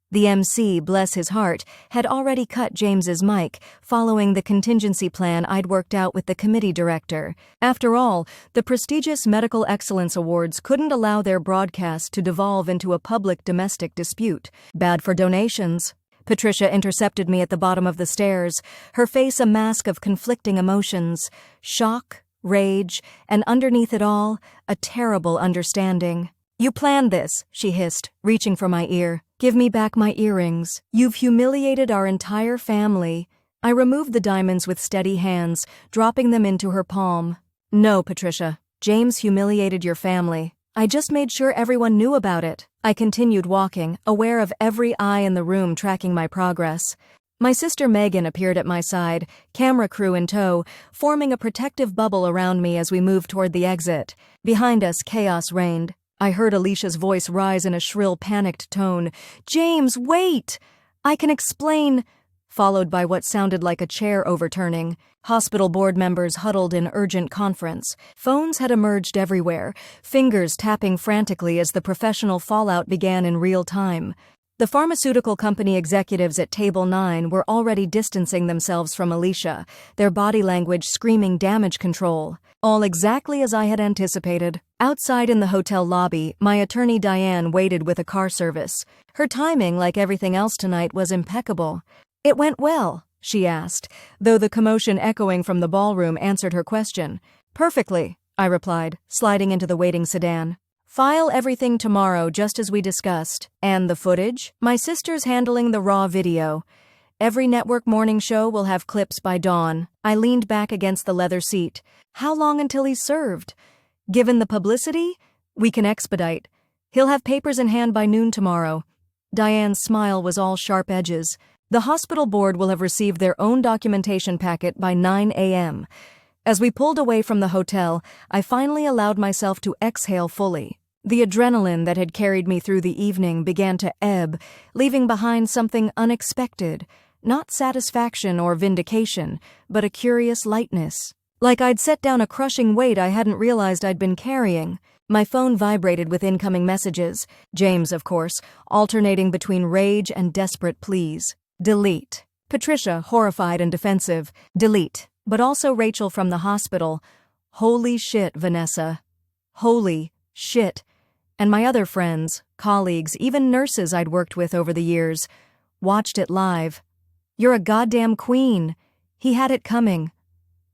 The MC, bless his heart, had already cut James's mic, following the contingency plan I'd worked out with the committee director. After all, the prestigious Medical Excellence Awards couldn't allow their broadcast to devolve into a public domestic dispute. Bad for donations. Patricia intercepted me at the bottom of the stairs, her face a mask of conflicting emotions: shock, rage, and underneath it all, a terrible understanding. "You planned this," she hissed, reaching for my ear. "Give me back my earrings. You've humiliated our entire family." I removed the diamonds with steady hands, dropping them into her palm. "No, Patricia. James humiliated your family. I just made sure everyone knew about it." I continued walking, aware of every eye in the room tracking my progress. My sister Megan appeared at my side, camera crew in tow, forming a protective bubble around me as we moved toward the exit. Behind us, chaos reigned. I heard Alicia's voice rise in a shrill, panicked tone. "James, wait! I can explain," followed by what sounded like a chair overturning. Hospital board members huddled in urgent conference. Phones had emerged everywhere, fingers tapping frantically as the professional fallout began in real time. The pharmaceutical company executives at Table 9 were already distancing themselves from Alicia, their body language screaming damage control. All exactly as I had anticipated. Outside in the hotel lobby, my attorney Diane waited with a car service. Her timing, like everything else tonight, was impeccable. "It went well?" she asked, though the commotion echoing from the ballroom answered her question. "Perfectly," I replied, sliding into the waiting sedan. "File everything tomorrow, just as we discussed. And the footage? My sister's handling the raw video. Every network morning show will have clips by dawn." I leaned back against the leather seat. "How long until he's served?" "Given the publicity, we can expedite. He'll have papers in hand by noon tomorrow." Diane's smile was all sharp edges. "The hospital board will have received their own documentation packet by 9 a.m. As we pulled away from the hotel, I finally allowed myself to exhale fully. The adrenaline that had carried me through the evening began to ebb, leaving behind something unexpected. Not satisfaction or vindication, but a curious lightness. Like I'd set down a crushing weight I hadn't realized I'd been carrying. My phone vibrated with incoming messages. James, of course, alternating between rage and desperate pleas. "Delete." Patricia, horrified and defensive. "Delete." But also Rachel from the hospital. "Holy shit, Vanessa. Holy shit." And my other friends, colleagues, even nurses I'd worked with over the years, watched it live. "You're a goddamn queen. He had it coming."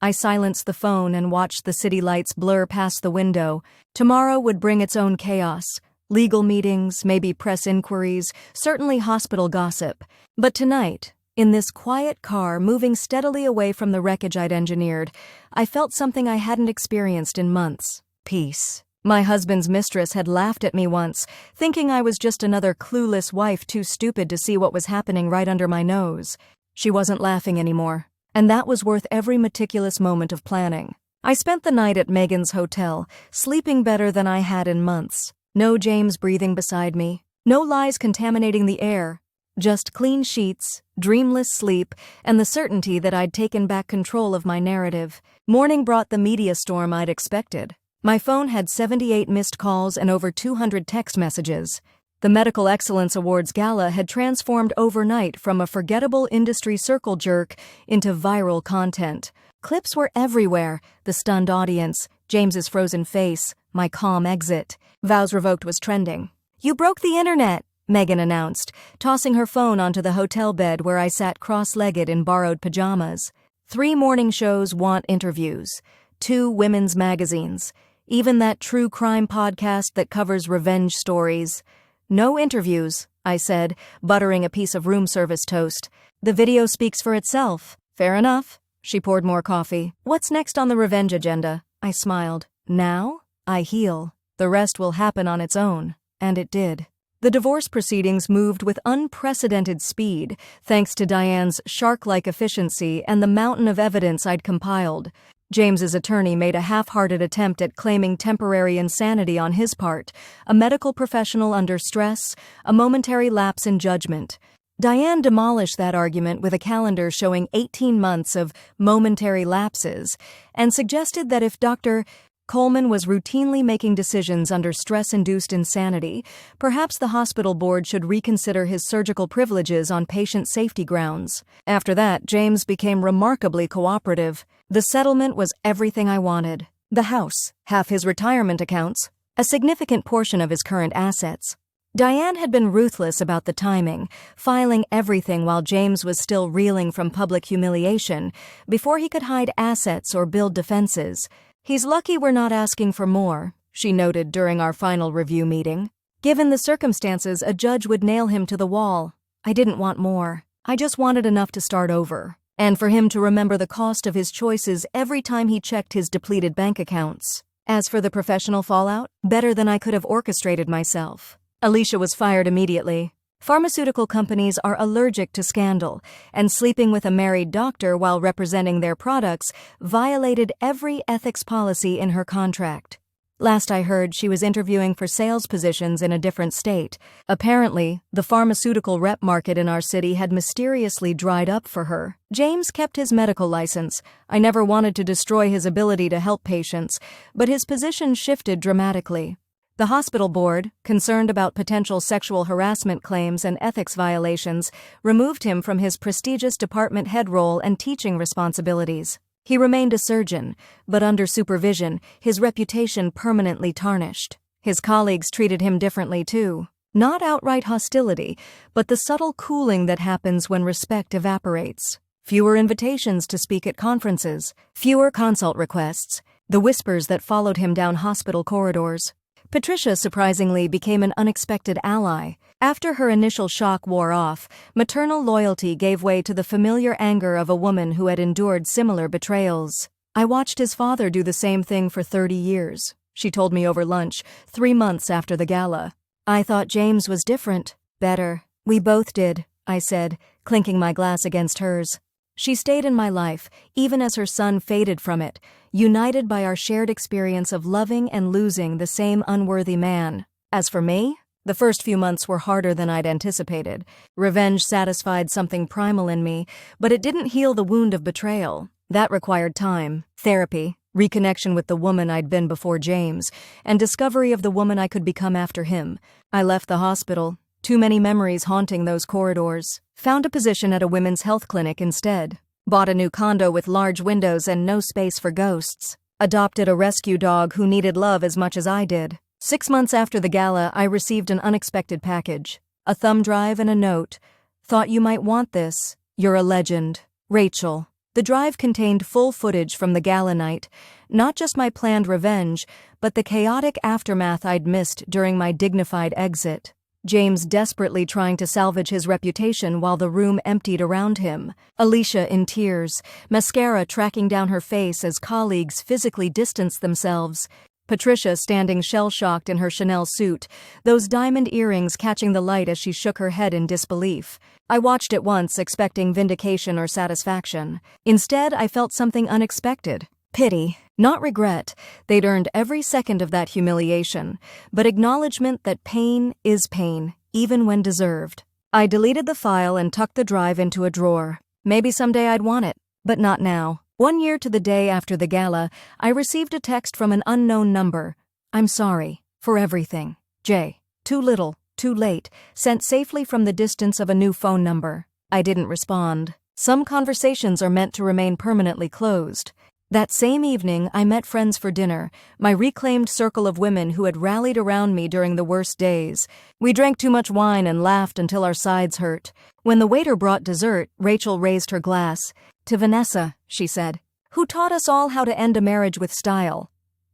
I silenced the phone and watched the city lights blur past the window. Tomorrow would bring its own chaos. Legal meetings, maybe press inquiries, certainly hospital gossip. But tonight, in this quiet car moving steadily away from the wreckage I'd engineered, I felt something I hadn't experienced in months. Peace. My husband's mistress had laughed at me once, thinking I was just another clueless wife too stupid to see what was happening right under my nose. She wasn't laughing anymore, and that was worth every meticulous moment of planning. I spent the night at Megan's hotel, sleeping better than I had in months. No James breathing beside me, no lies contaminating the air. Just clean sheets, dreamless sleep, and the certainty that I'd taken back control of my narrative. Morning brought the media storm I'd expected. My phone had 78 missed calls and over 200 text messages. The Medical Excellence Awards Gala had transformed overnight from a forgettable industry circle jerk into viral content. Clips were everywhere, the stunned audience, James's frozen face, my calm exit. Vows Revoked was trending. "You broke the internet," Megan announced, tossing her phone onto the hotel bed where I sat cross-legged in borrowed pajamas. 3 morning shows want interviews. 2 women's magazines. Even that true crime podcast that covers revenge stories. "No interviews," I said, buttering a piece of room service toast. "The video speaks for itself." "Fair enough." She poured more coffee. "What's next on the revenge agenda?" I smiled. "Now? I heal. The rest will happen on its own." And it did. The divorce proceedings moved with unprecedented speed, thanks to Diane's shark-like efficiency and the mountain of evidence I'd compiled. James's attorney made a half-hearted attempt at claiming temporary insanity on his part, a medical professional under stress, a momentary lapse in judgment. Diane demolished that argument with a calendar showing 18 months of momentary lapses, and suggested that if Dr. Coleman was routinely making decisions under stress-induced insanity. Perhaps the hospital board should reconsider his surgical privileges on patient safety grounds. After that, James became remarkably cooperative. The settlement was everything I wanted. The house, half his retirement accounts, a significant portion of his current assets. Diane had been ruthless about the timing, filing everything while James was still reeling from public humiliation, before he could hide assets or build defenses. "He's lucky we're not asking for more," she noted during our final review meeting. "Given the circumstances, a judge would nail him to the wall. I didn't want more. I just wanted enough to start over, and for him to remember the cost of his choices every time he checked his depleted bank accounts. As for the professional fallout, better than I could have orchestrated myself." Alicia was fired immediately. Pharmaceutical companies are allergic to scandal, and sleeping with a married doctor while representing their products violated every ethics policy in her contract. Last I heard, she was interviewing for sales positions in a different state. Apparently, the pharmaceutical rep market in our city had mysteriously dried up for her. James kept his medical license. I never wanted to destroy his ability to help patients, but his position shifted dramatically. The hospital board, concerned about potential sexual harassment claims and ethics violations, removed him from his prestigious department head role and teaching responsibilities. He remained a surgeon, but under supervision, his reputation permanently tarnished. His colleagues treated him differently too. Not outright hostility, but the subtle cooling that happens when respect evaporates. Fewer invitations to speak at conferences, fewer consult requests, the whispers that followed him down hospital corridors. Patricia, surprisingly, became an unexpected ally. After her initial shock wore off, maternal loyalty gave way to the familiar anger of a woman who had endured similar betrayals. "I watched his father do the same thing for 30 years, she told me over lunch, 3 months after the gala. "I thought James was different. Better. We both did," I said, clinking my glass against hers. She stayed in my life, even as her son faded from it, united by our shared experience of loving and losing the same unworthy man. As for me, the first few months were harder than I'd anticipated. Revenge satisfied something primal in me, but it didn't heal the wound of betrayal. That required time, therapy, reconnection with the woman I'd been before James, and discovery of the woman I could become after him. I left the hospital. Too many memories haunting those corridors. Found a position at a women's health clinic instead. Bought a new condo with large windows and no space for ghosts. Adopted a rescue dog who needed love as much as I did. 6 months after the gala, I received an unexpected package. A thumb drive and a note. "Thought you might want this. You're a legend. Rachel." The drive contained full footage from the gala night. Not just my planned revenge, but the chaotic aftermath I'd missed during my dignified exit. James desperately trying to salvage his reputation while the room emptied around him. Alicia in tears, mascara tracking down her face as colleagues physically distanced themselves. Patricia standing shell-shocked in her Chanel suit, those diamond earrings catching the light as she shook her head in disbelief. I watched it once, expecting vindication or satisfaction. Instead, I felt something unexpected. Pity, not regret. They'd earned every second of that humiliation, but acknowledgement that pain is pain, even when deserved. I deleted the file and tucked the drive into a drawer. Maybe someday I'd want it, but not now. 1 year to the day after the gala, I received a text from an unknown number. "I'm sorry. For everything. J. Too little, too late, sent safely from the distance of a new phone number." I didn't respond. Some conversations are meant to remain permanently closed. That same evening, I met friends for dinner, my reclaimed circle of women who had rallied around me during the worst days. We drank too much wine and laughed until our sides hurt. When the waiter brought dessert, Rachel raised her glass. "To Vanessa," she said, "who taught us all how to end a marriage with style."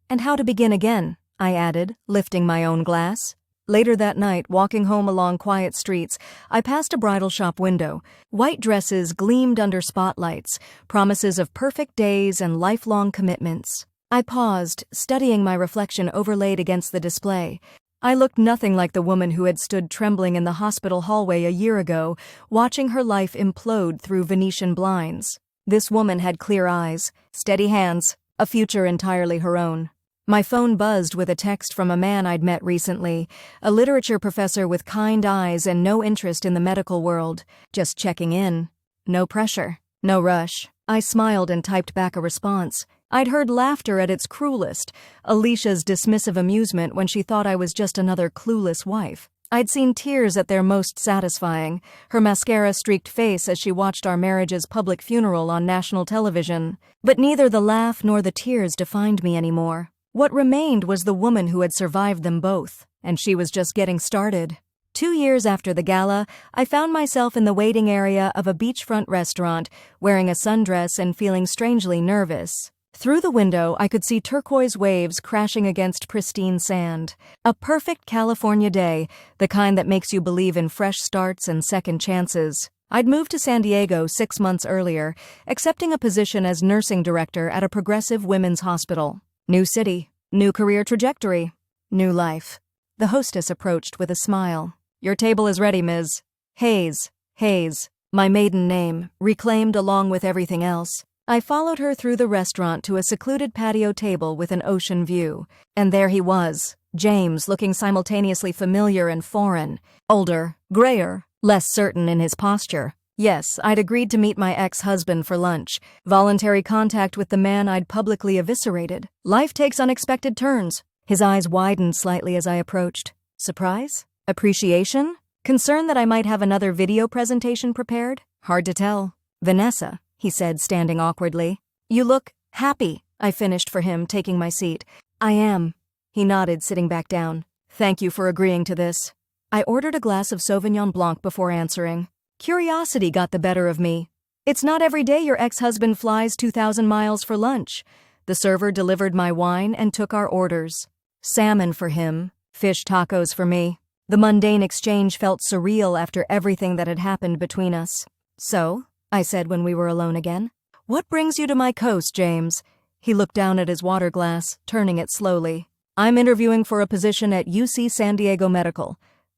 "And how to begin again," I added, lifting my own glass. Later that night, walking home along quiet streets, I passed a bridal shop window. White dresses gleamed under spotlights, promises of perfect days and lifelong commitments. I paused, studying my reflection overlaid against the display. I looked nothing like the woman who had stood trembling in the hospital hallway a year ago, watching her life implode through Venetian blinds. This woman had clear eyes, steady hands, a future entirely her own. My phone buzzed with a text from a man I'd met recently, a literature professor with kind eyes and no interest in the medical world. Just checking in. No pressure. No rush. I smiled and typed back a response. I'd heard laughter at its cruelest, Alicia's dismissive amusement when she thought I was just another clueless wife. I'd seen tears at their most satisfying, her mascara-streaked face as she watched our marriage's public funeral on national television. But neither the laugh nor the tears defined me anymore. What remained was the woman who had survived them both, and she was just getting started. 2 years after the gala, I found myself in the waiting area of a beachfront restaurant, wearing a sundress and feeling strangely nervous. Through the window, I could see turquoise waves crashing against pristine sand. A perfect California day, the kind that makes you believe in fresh starts and second chances. I'd moved to San Diego 6 months earlier, accepting a position as nursing director at a progressive women's hospital. New city, new career trajectory, new life. The hostess approached with a smile. "Your table is ready, Ms. Hayes." Hayes, my maiden name, reclaimed along with everything else. I followed her through the restaurant to a secluded patio table with an ocean view. And there he was, James, looking simultaneously familiar and foreign. Older, grayer, less certain in his posture. Yes, I'd agreed to meet my ex-husband for lunch. Voluntary contact with the man I'd publicly eviscerated. Life takes unexpected turns. His eyes widened slightly as I approached. Surprise? Appreciation? Concern that I might have another video presentation prepared? Hard to tell. "Vanessa," he said, standing awkwardly. "You look happy," I finished for him, taking my seat. "I am." He nodded, sitting back down. "Thank you for agreeing to this." I ordered a glass of Sauvignon Blanc before answering. Curiosity got the better of me. "It's not every day your ex-husband flies 2,000 miles for lunch." The server delivered my wine and took our orders. Salmon for him, fish tacos for me. The mundane exchange felt surreal after everything that had happened between us. "So," I said when we were alone again, "what brings you to my coast, James?" He looked down at his water glass, turning it slowly. "I'm interviewing for a position at UC San Diego Medical.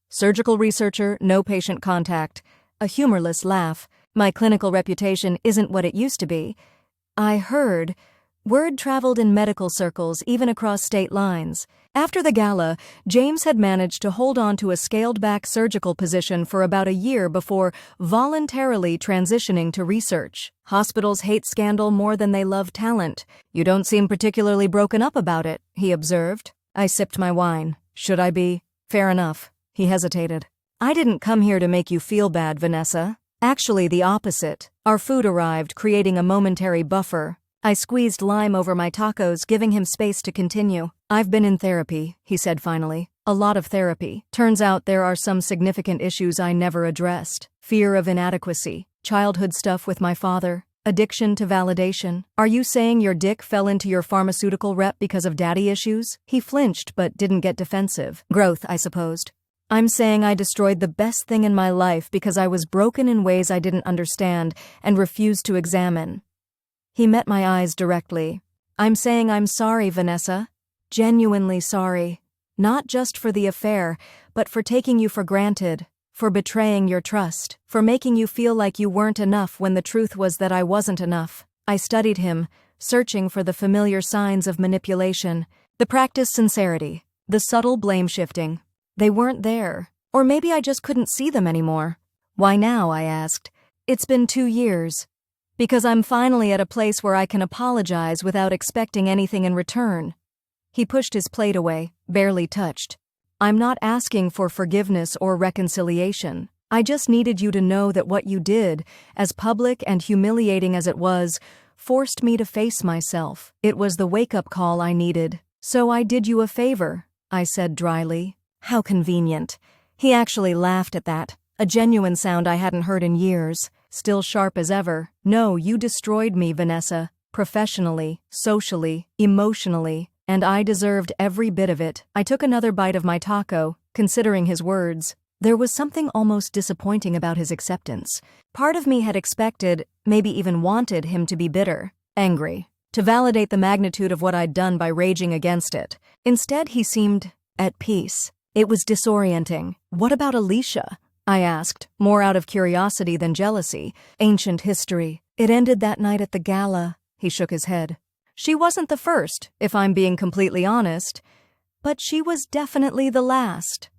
Surgical researcher, no patient contact." A humorless laugh. "My clinical reputation isn't what it used to be." I heard. Word traveled in medical circles, even across state lines. After the gala, James had managed to hold on to a scaled-back surgical position for about a year before voluntarily transitioning to research. "Hospitals hate scandal more than they love talent. You don't seem particularly broken up about it," he observed. I sipped my wine. "Should I be?" "Fair enough." He hesitated. "I didn't come here to make you feel bad, Vanessa. Actually, the opposite." Our food arrived, creating a momentary buffer. I squeezed lime over my tacos, giving him space to continue. "I've been in therapy," he said finally. "A lot of therapy. Turns out there are some significant issues I never addressed. Fear of inadequacy, childhood stuff with my father, addiction to validation." "Are you saying your dick fell into your pharmaceutical rep because of daddy issues?" He flinched but didn't get defensive. "Growth, I supposed." "I'm saying I destroyed the best thing in my life because I was broken in ways I didn't understand and refused to examine." He met my eyes directly. "I'm saying I'm sorry, Vanessa. Genuinely sorry. Not just for the affair, but for taking you for granted, for betraying your trust, for making you feel like you weren't enough when the truth was that I wasn't enough." I studied him, searching for the familiar signs of manipulation, the practiced sincerity, the subtle blame-shifting. They weren't there. Or maybe I just couldn't see them anymore. "Why now?" I asked. "It's been 2 years. Because I'm finally at a place where I can apologize without expecting anything in return." He pushed his plate away, barely touched. "I'm not asking for forgiveness or reconciliation. I just needed you to know that what you did, as public and humiliating as it was, forced me to face myself. It was the wake-up call I needed. So I did you a favor," I said dryly. How convenient. He actually laughed at that, a genuine sound I hadn't heard in years. Still sharp as ever. "No, you destroyed me, Vanessa. Professionally, socially, emotionally. And I deserved every bit of it." I took another bite of my taco, considering his words. There was something almost disappointing about his acceptance. Part of me had expected, maybe even wanted him to be bitter, angry, to validate the magnitude of what I'd done by raging against it. Instead, he seemed at peace. It was disorienting. "What about Alicia?" I asked, more out of curiosity than jealousy. "Ancient history. It ended that night at the gala." He shook his head. "She wasn't the first, if I'm being completely honest. But she was definitely the last."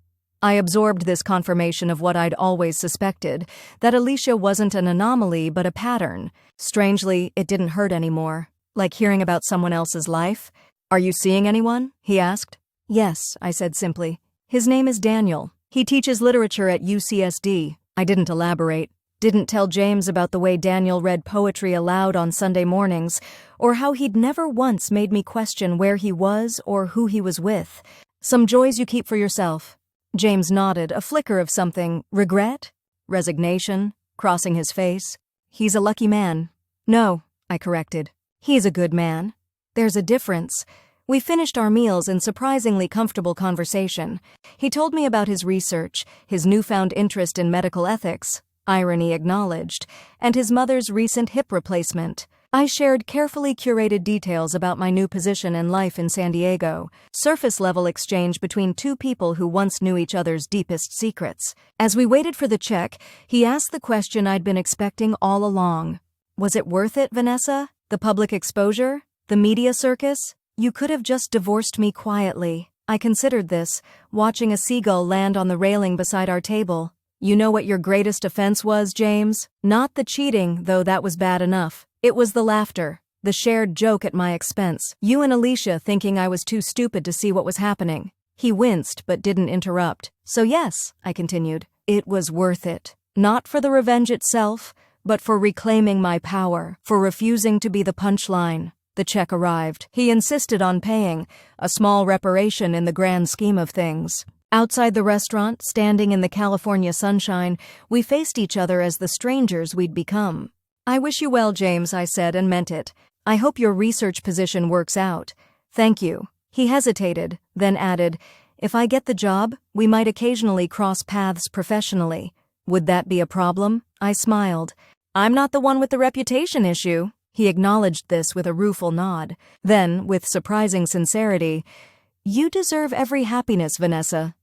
I absorbed this confirmation of what I'd always suspected, that Alicia wasn't an anomaly but a pattern. Strangely, it didn't hurt anymore. Like hearing about someone else's life? Are you seeing anyone? He asked. Yes, I said simply. His name is Daniel. He teaches literature at UCSD. I didn't elaborate. Didn't tell James about the way Daniel read poetry aloud on Sunday mornings, or how he'd never once made me question where he was or who he was with. Some joys you keep for yourself. James nodded, a flicker of something. Regret? Resignation? Crossing his face. He's a lucky man. No, I corrected. He's a good man. There's a difference. We finished our meals in surprisingly comfortable conversation. He told me about his research, his newfound interest in medical ethics, irony acknowledged, and his mother's recent hip replacement. I shared carefully curated details about my new position and life in San Diego, surface-level exchange between two people who once knew each other's deepest secrets. As we waited for the check, he asked the question I'd been expecting all along. Was it worth it, Vanessa? The public exposure? The media circus? You could have just divorced me quietly. I considered this, watching a seagull land on the railing beside our table. You know what your greatest offense was, James? Not the cheating, though that was bad enough. It was the laughter, the shared joke at my expense. You and Alicia thinking I was too stupid to see what was happening. He winced but didn't interrupt. So yes, I continued, it was worth it. Not for the revenge itself, but for reclaiming my power, for refusing to be the punchline. The check arrived. He insisted on paying, a small reparation in the grand scheme of things. Outside the restaurant, standing in the California sunshine, we faced each other as the strangers we'd become. I wish you well, James, I said, and meant it. I hope your research position works out. Thank you. He hesitated, then added, if I get the job, we might occasionally cross paths professionally. Would that be a problem? I smiled. I'm not the one with the reputation issue. He acknowledged this with a rueful nod. Then, with surprising sincerity, you deserve every happiness, Vanessa.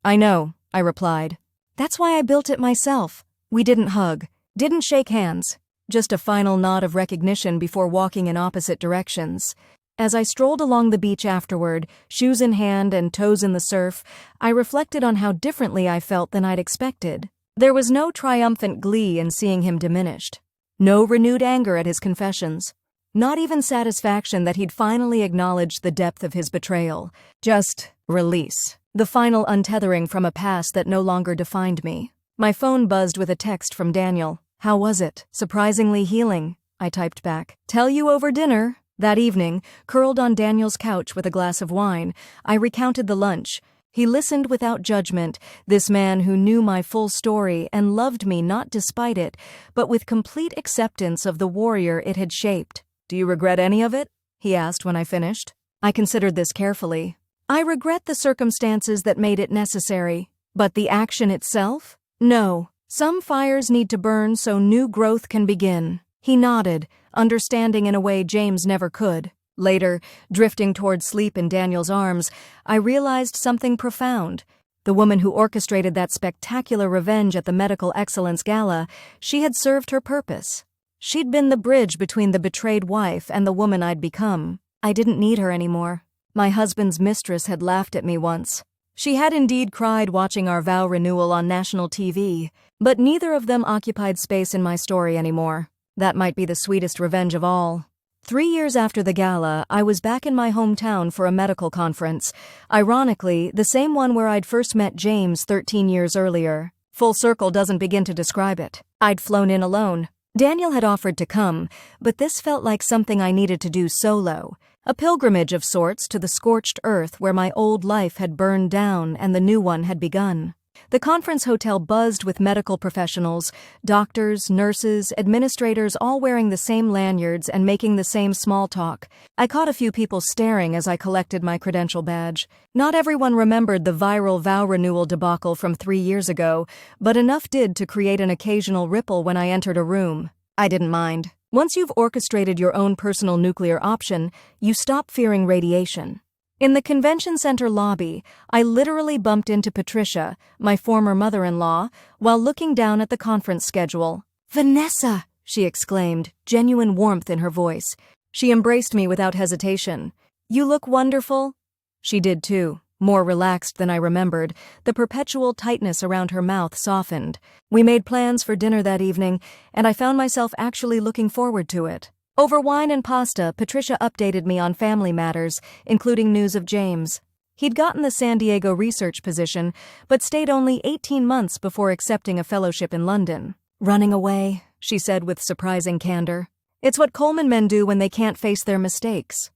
I know, I replied. That's why I built it myself. We didn't hug, didn't shake hands, just a final nod of recognition before walking in opposite directions. As I strolled along the beach afterward, shoes in hand and toes in the surf, I reflected on how differently I felt than I'd expected. There was no triumphant glee in seeing him diminished. No renewed anger at his confessions. Not even satisfaction that he'd finally acknowledged the depth of his betrayal. Just release. The final untethering from a past that no longer defined me. My phone buzzed with a text from Daniel. How was it? Surprisingly healing, I typed back. Tell you over dinner. That evening, curled on Daniel's couch with a glass of wine, I recounted the lunch. He listened without judgment, this man who knew my full story and loved me not despite it, but with complete acceptance of the warrior it had shaped. Do you regret any of it? He asked when I finished. I considered this carefully. I regret the circumstances that made it necessary, but the action itself? No. Some fires need to burn so new growth can begin. He nodded, understanding in a way James never could. Later, drifting toward sleep in Daniel's arms, I realized something profound. The woman who orchestrated that spectacular revenge at the Medical Excellence Gala, she had served her purpose. She'd been the bridge between the betrayed wife and the woman I'd become. I didn't need her anymore. My husband's mistress had laughed at me once. She had indeed cried watching our vow renewal on national TV, but neither of them occupied space in my story anymore. That might be the sweetest revenge of all. 3 years after the gala, I was back in my hometown for a medical conference. Ironically, the same one where I'd first met James 13 years earlier. Full circle doesn't begin to describe it. I'd flown in alone. Daniel had offered to come, but this felt like something I needed to do solo. A pilgrimage of sorts to the scorched earth where my old life had burned down and the new one had begun. The conference hotel buzzed with medical professionals, doctors, nurses, administrators all wearing the same lanyards and making the same small talk. I caught a few people staring as I collected my credential badge. Not everyone remembered the viral vow renewal debacle from 3 years ago, but enough did to create an occasional ripple when I entered a room. I didn't mind. Once you've orchestrated your own personal nuclear option, you stop fearing radiation. In the convention center lobby, I literally bumped into Patricia, my former mother-in-law, while looking down at the conference schedule. "Vanessa!" she exclaimed, genuine warmth in her voice. She embraced me without hesitation. "You look wonderful." She did too, more relaxed than I remembered. The perpetual tightness around her mouth softened. We made plans for dinner that evening, and I found myself actually looking forward to it. Over wine and pasta, Patricia updated me on family matters, including news of James. He'd gotten the San Diego research position, but stayed only 18 months before accepting a fellowship in London. Running away, she said with surprising candor. It's what Coleman men do when they can't face their mistakes.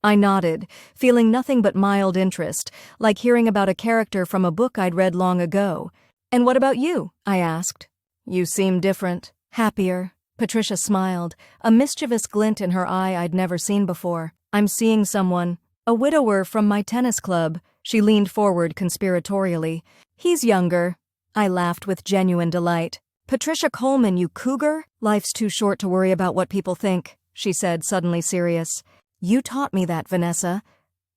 I nodded, feeling nothing but mild interest, like hearing about a character from a book I'd read long ago. And what about you? I asked. You seem different, happier. Patricia smiled, a mischievous glint in her eye I'd never seen before. I'm seeing someone. A widower from my tennis club. She leaned forward conspiratorially. He's younger. I laughed with genuine delight. Patricia Coleman, you cougar? Life's too short to worry about what people think, she said, suddenly serious. You taught me that, Vanessa.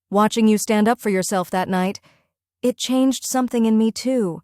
Watching you stand up for yourself that night, it changed something in me too.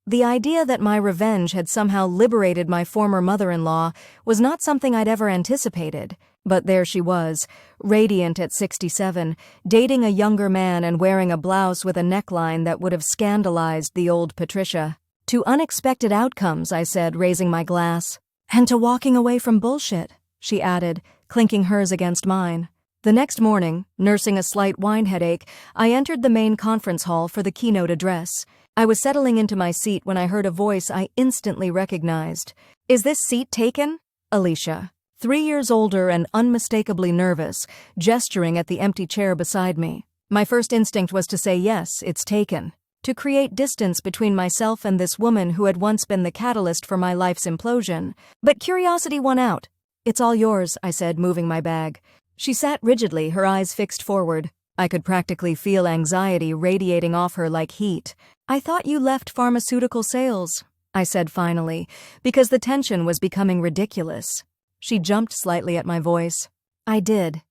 The idea that my revenge had somehow liberated my former mother-in-law was not something I'd ever anticipated. But there she was, radiant at 67, dating a younger man and wearing a blouse with a neckline that would have scandalized the old Patricia. To unexpected outcomes, I said, raising my glass. And to walking away from bullshit, she added, clinking hers against mine. The next morning, nursing a slight wine headache, I entered the main conference hall for the keynote address. I was settling into my seat when I heard a voice I instantly recognized. Is this seat taken? Alicia, 3 years older and unmistakably nervous, gesturing at the empty chair beside me. My first instinct was to say yes, it's taken. To create distance between myself and this woman who had once been the catalyst for my life's implosion. But curiosity won out. It's all yours, I said, moving my bag. She sat rigidly, her eyes fixed forward. I could practically feel anxiety radiating off her like heat. I thought you left pharmaceutical sales, I said finally, because the tension was becoming ridiculous. She jumped slightly at my voice. I did.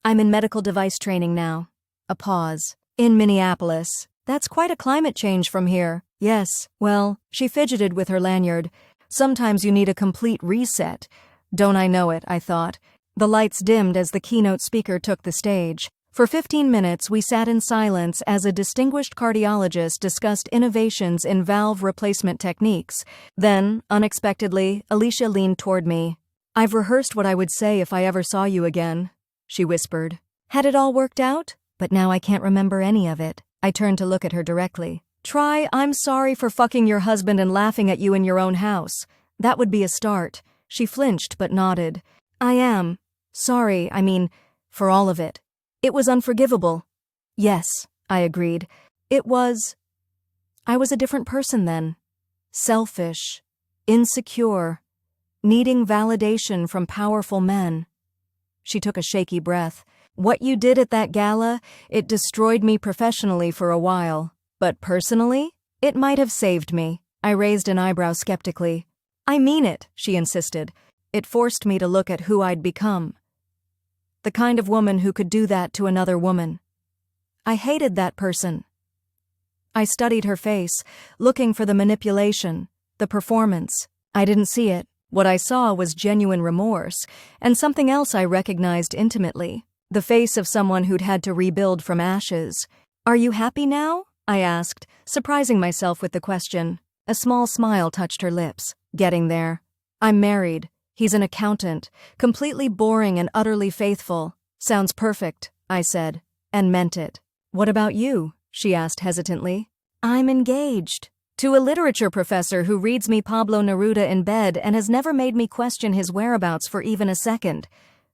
I'm in medical device training now. A pause. In Minneapolis. That's quite a climate change from here. Yes, well, she fidgeted with her lanyard. Sometimes you need a complete reset. Don't I know it, I thought. The lights dimmed as the keynote speaker took the stage. For 15 minutes, we sat in silence as a distinguished cardiologist discussed innovations in valve replacement techniques. Then, unexpectedly, Alicia leaned toward me. I've rehearsed what I would say if I ever saw you again, she whispered. Had it all worked out? But now I can't remember any of it. I turned to look at her directly. Try, I'm sorry for fucking your husband and laughing at you in your own house. That would be a start. She flinched but nodded. I am. Sorry, for all of it. It was unforgivable. Yes, I agreed. I was a different person then. Selfish, insecure, needing validation from powerful men. She took a shaky breath. What you did at that gala, it destroyed me professionally for a while. But personally, it might have saved me. I raised an eyebrow skeptically. I mean it, she insisted. It forced me to look at who I'd become. The kind of woman who could do that to another woman. I hated that person. I studied her face, looking for the manipulation, the performance. I didn't see it. What I saw was genuine remorse, and something else I recognized intimately. The face of someone who'd had to rebuild from ashes. Are you happy now? I asked, surprising myself with the question. A small smile touched her lips. Getting there. I'm married. He's an accountant, completely boring and utterly faithful. Sounds perfect, I said, and meant it. What about you? She asked hesitantly. I'm engaged. To a literature professor who reads me Pablo Neruda in bed and has never made me question his whereabouts for even a second.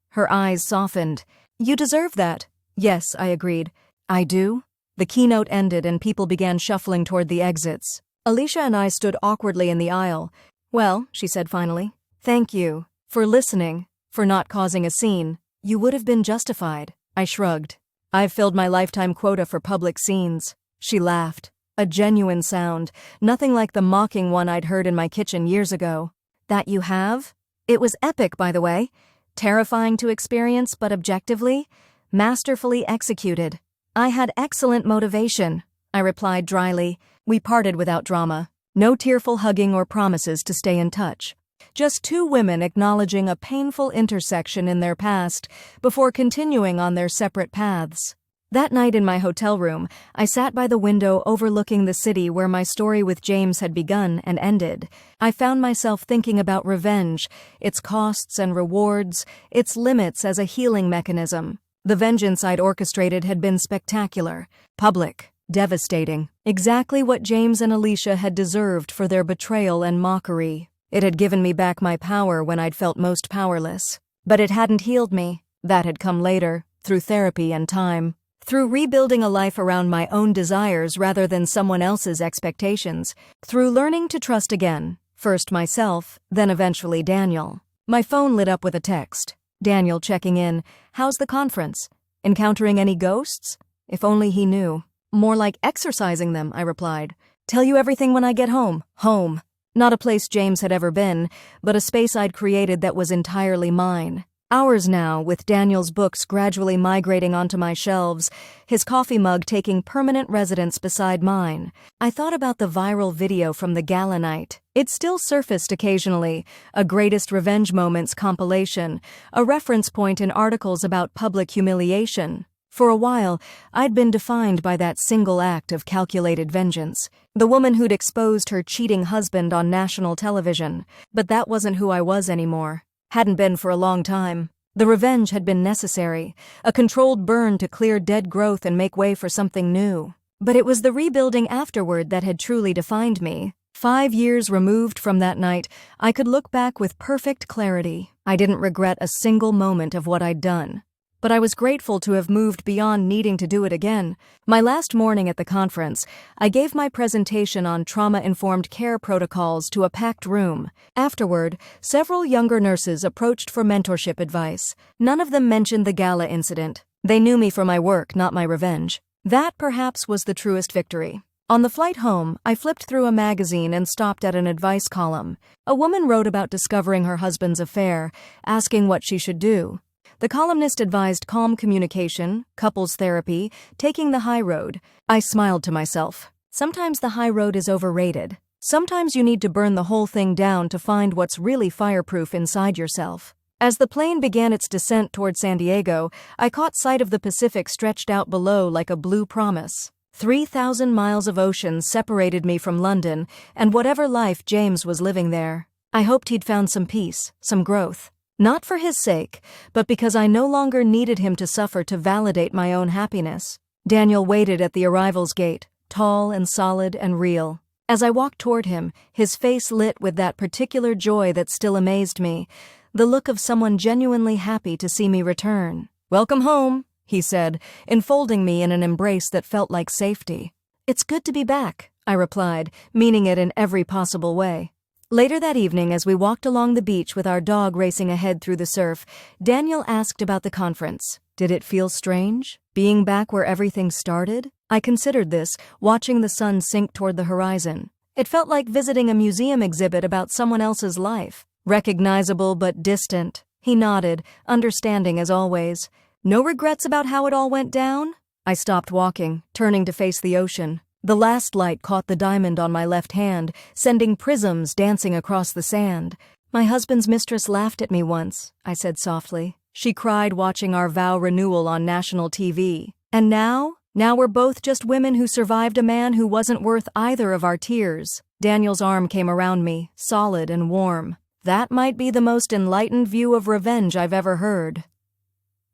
Her eyes softened. You deserve that. Yes, I agreed. I do? The keynote ended and people began shuffling toward the exits. Alicia and I stood awkwardly in the aisle. Well, she said finally. Thank you. For listening. For not causing a scene. You would have been justified. I shrugged. I've filled my lifetime quota for public scenes. She laughed. A genuine sound. Nothing like the mocking one I'd heard in my kitchen years ago. That you have? It was epic, by the way. Terrifying to experience, but objectively, masterfully executed. I had excellent motivation, I replied dryly. We parted without drama. No tearful hugging or promises to stay in touch. Just two women acknowledging a painful intersection in their past before continuing on their separate paths. That night in my hotel room, I sat by the window overlooking the city where my story with James had begun and ended. I found myself thinking about revenge, its costs and rewards, its limits as a healing mechanism. The vengeance I'd orchestrated had been spectacular, public, devastating, exactly what James and Alicia had deserved for their betrayal and mockery. It had given me back my power when I'd felt most powerless. But it hadn't healed me. That had come later, through therapy and time. Through rebuilding a life around my own desires rather than someone else's expectations. Through learning to trust again, first myself, then eventually Daniel. My phone lit up with a text. Daniel checking in. How's the conference? Encountering any ghosts? If only he knew. More like exorcising them, I replied. Tell you everything when I get home. Home. Not a place James had ever been, but a space I'd created that was entirely mine. Hours now, with Daniel's books gradually migrating onto my shelves, his coffee mug taking permanent residence beside mine. I thought about the viral video from the gala night. It still surfaced occasionally, a greatest revenge moments compilation, a reference point in articles about public humiliation. For a while, I'd been defined by that single act of calculated vengeance. The woman who'd exposed her cheating husband on national television. But that wasn't who I was anymore. Hadn't been for a long time. The revenge had been necessary, a controlled burn to clear dead growth and make way for something new. But it was the rebuilding afterward that had truly defined me. 5 years removed from that night, I could look back with perfect clarity. I didn't regret a single moment of what I'd done. But I was grateful to have moved beyond needing to do it again. My last morning at the conference, I gave my presentation on trauma-informed care protocols to a packed room. Afterward, several younger nurses approached for mentorship advice. None of them mentioned the gala incident. They knew me for my work, not my revenge. That, perhaps, was the truest victory. On the flight home, I flipped through a magazine and stopped at an advice column. A woman wrote about discovering her husband's affair, asking what she should do. The columnist advised calm communication, couples therapy, taking the high road. I smiled to myself. Sometimes the high road is overrated. Sometimes you need to burn the whole thing down to find what's really fireproof inside yourself. As the plane began its descent toward San Diego, I caught sight of the Pacific stretched out below like a blue promise. 3,000 miles of ocean separated me from London and whatever life James was living there. I hoped he'd found some peace, some growth. Not for his sake, but because I no longer needed him to suffer to validate my own happiness. Daniel waited at the arrivals gate, tall and solid and real. As I walked toward him, his face lit with that particular joy that still amazed me, the look of someone genuinely happy to see me return. "Welcome home," he said, enfolding me in an embrace that felt like safety. "It's good to be back," I replied, meaning it in every possible way. Later that evening, as we walked along the beach with our dog racing ahead through the surf, Daniel asked about the conference. Did it feel strange, being back where everything started? I considered this, watching the sun sink toward the horizon. It felt like visiting a museum exhibit about someone else's life. Recognizable but distant. He nodded, understanding as always. No regrets about how it all went down? I stopped walking, turning to face the ocean. The last light caught the diamond on my left hand, sending prisms dancing across the sand. "My husband's mistress laughed at me once," I said softly. "She cried watching our vow renewal on national TV. And now? Now we're both just women who survived a man who wasn't worth either of our tears." Daniel's arm came around me, solid and warm. That might be the most enlightened view of revenge I've ever heard.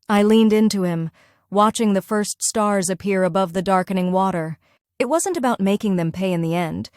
I leaned into him, watching the first stars appear above the darkening water. It wasn't about making them pay in the end.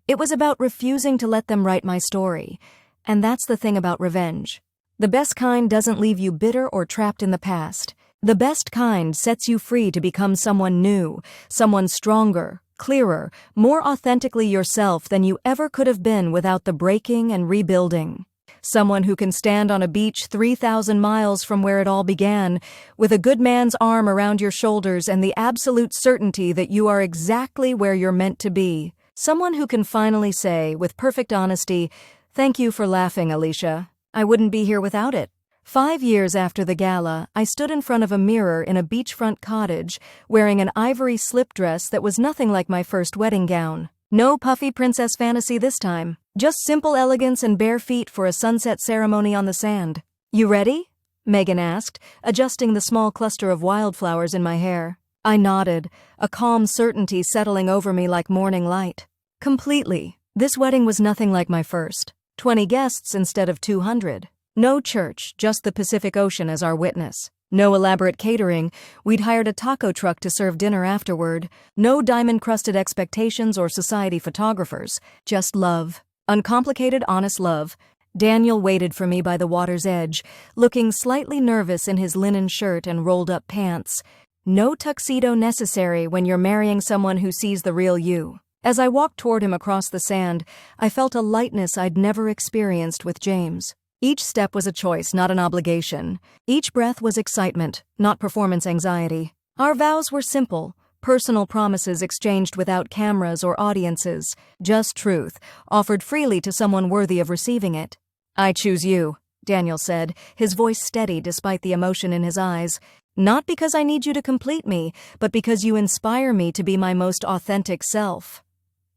It was about refusing to let them write my story. And that's the thing about revenge. The best kind doesn't leave you bitter or trapped in the past. The best kind sets you free to become someone new, someone stronger, clearer, more authentically yourself than you ever could have been without the breaking and rebuilding. Someone who can stand on a beach 3,000 miles from where it all began, with a good man's arm around your shoulders and the absolute certainty that you are exactly where you're meant to be. Someone who can finally say, with perfect honesty, "Thank you for laughing, Alicia. I wouldn't be here without it." 5 years after the gala, I stood in front of a mirror in a beachfront cottage, wearing an ivory slip dress that was nothing like my first wedding gown. No puffy princess fantasy this time. Just simple elegance and bare feet for a sunset ceremony on the sand. "You ready?" Megan asked, adjusting the small cluster of wildflowers in my hair. I nodded, a calm certainty settling over me like morning light. Completely. This wedding was nothing like my first. 20 guests instead of 200. No church, just the Pacific Ocean as our witness. No elaborate catering, we'd hired a taco truck to serve dinner afterward. No diamond-crusted expectations or society photographers. Just love. Uncomplicated, honest love. Daniel waited for me by the water's edge, looking slightly nervous in his linen shirt and rolled-up pants. No tuxedo necessary when you're marrying someone who sees the real you. As I walked toward him across the sand, I felt a lightness I'd never experienced with James. Each step was a choice, not an obligation. Each breath was excitement, not performance anxiety. Our vows were simple, personal promises exchanged without cameras or audiences, just truth, offered freely to someone worthy of receiving it. "I choose you," Daniel said, his voice steady despite the emotion in his eyes. "Not because I need you to complete me, but because you inspire me to be my most authentic self."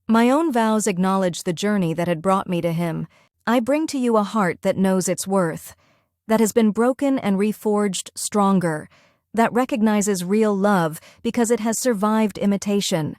My own vows acknowledged the journey that had brought me to him. "I bring to you a heart that knows its worth, that has been broken and reforged stronger, that recognizes real love because it has survived imitation."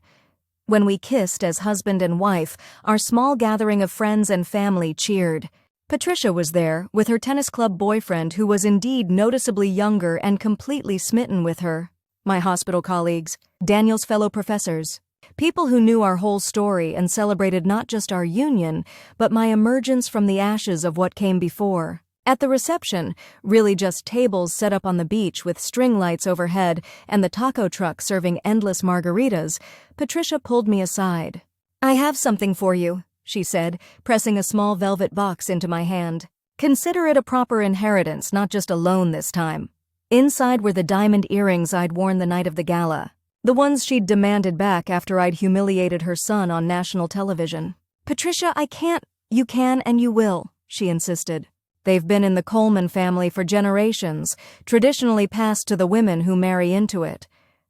When we kissed as husband and wife, our small gathering of friends and family cheered. Patricia was there, with her tennis club boyfriend who was indeed noticeably younger and completely smitten with her. My hospital colleagues, Daniel's fellow professors. People who knew our whole story and celebrated not just our union, but my emergence from the ashes of what came before. At the reception, really just tables set up on the beach with string lights overhead and the taco truck serving endless margaritas, Patricia pulled me aside. "I have something for you," she said, pressing a small velvet box into my hand. "Consider it a proper inheritance, not just a loan this time." Inside were the diamond earrings I'd worn the night of the gala. The ones she'd demanded back after I'd humiliated her son on national television. "Patricia, I can't." "You can and you will," she insisted. "They've been in the Coleman family for generations, traditionally passed to the women who marry into it.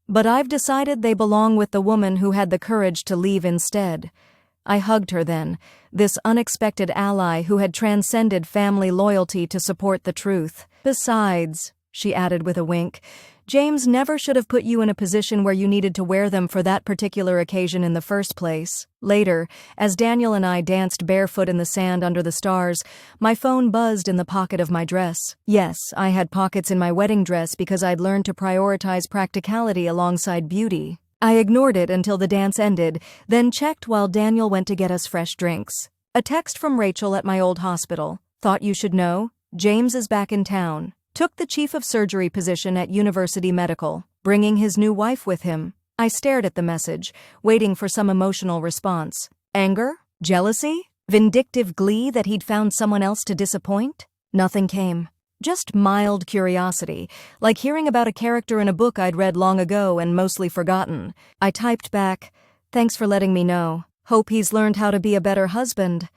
But I've decided they belong with the woman who had the courage to leave instead." I hugged her then, this unexpected ally who had transcended family loyalty to support the truth. "Besides," she added with a wink, "James never should have put you in a position where you needed to wear them for that particular occasion in the first place." Later, as Daniel and I danced barefoot in the sand under the stars, my phone buzzed in the pocket of my dress. Yes, I had pockets in my wedding dress because I'd learned to prioritize practicality alongside beauty. I ignored it until the dance ended, then checked while Daniel went to get us fresh drinks. A text from Rachel at my old hospital. "Thought you should know. James is back in town. Took the chief of surgery position at University Medical, bringing his new wife with him." I stared at the message, waiting for some emotional response. Anger? Jealousy? Vindictive glee that he'd found someone else to disappoint? Nothing came. Just mild curiosity, like hearing about a character in a book I'd read long ago and mostly forgotten. I typed back, "Thanks for letting me know. Hope he's learned how to be a better husband."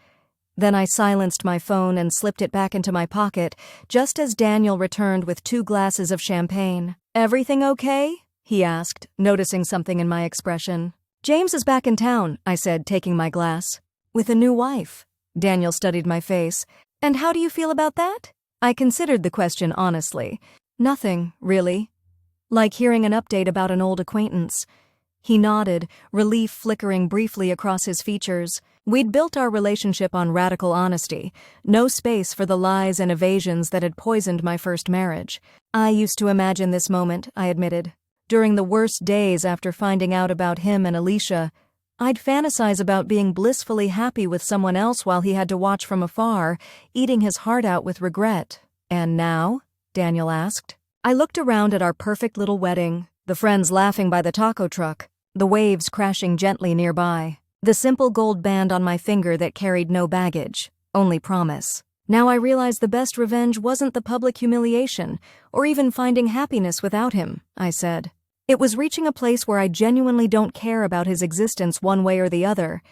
Then I silenced my phone and slipped it back into my pocket, just as Daniel returned with 2 glasses of champagne. "Everything okay?" he asked, noticing something in my expression. "James is back in town," I said, taking my glass. "With a new wife." Daniel studied my face. "And how do you feel about that?" I considered the question honestly. "Nothing, really. Like hearing an update about an old acquaintance." He nodded, relief flickering briefly across his features. We'd built our relationship on radical honesty, no space for the lies and evasions that had poisoned my first marriage. "I used to imagine this moment," I admitted. "During the worst days after finding out about him and Alicia, I'd fantasize about being blissfully happy with someone else while he had to watch from afar, eating his heart out with regret." "And now?" Daniel asked. I looked around at our perfect little wedding, the friends laughing by the taco truck, the waves crashing gently nearby, the simple gold band on my finger that carried no baggage, only promise. Now I realized the best revenge wasn't the public humiliation, or even finding happiness without him, I said. It was reaching a place where I genuinely don't care about his existence one way or the other.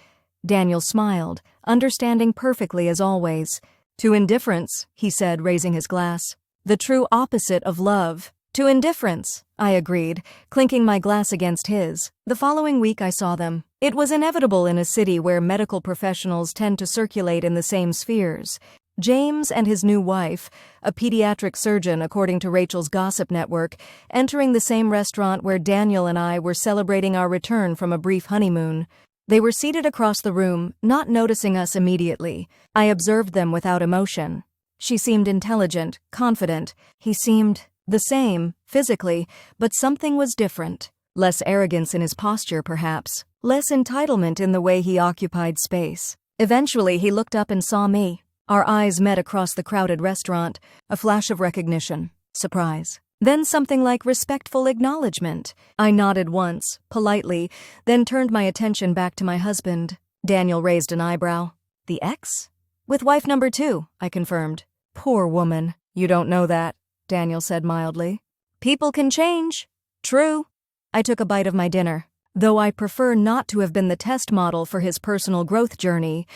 Daniel smiled, understanding perfectly as always. "To indifference," he said, raising his glass. "The true opposite of love." "To indifference," I agreed, clinking my glass against his. The following week I saw them. It was inevitable in a city where medical professionals tend to circulate in the same spheres. James and his new wife, a pediatric surgeon according to Rachel's gossip network, entering the same restaurant where Daniel and I were celebrating our return from a brief honeymoon. They were seated across the room, not noticing us immediately. I observed them without emotion. She seemed intelligent, confident. He seemed the same, physically, but something was different. Less arrogance in his posture, perhaps. Less entitlement in the way he occupied space. Eventually, he looked up and saw me. Our eyes met across the crowded restaurant, a flash of recognition, surprise. Then something like respectful acknowledgement. I nodded once, politely, then turned my attention back to my husband. Daniel raised an eyebrow. The ex? With wife number 2, I confirmed. Poor woman. You don't know that, Daniel said mildly. People can change. True. I took a bite of my dinner. Though I prefer not to have been the test model for his personal growth journey,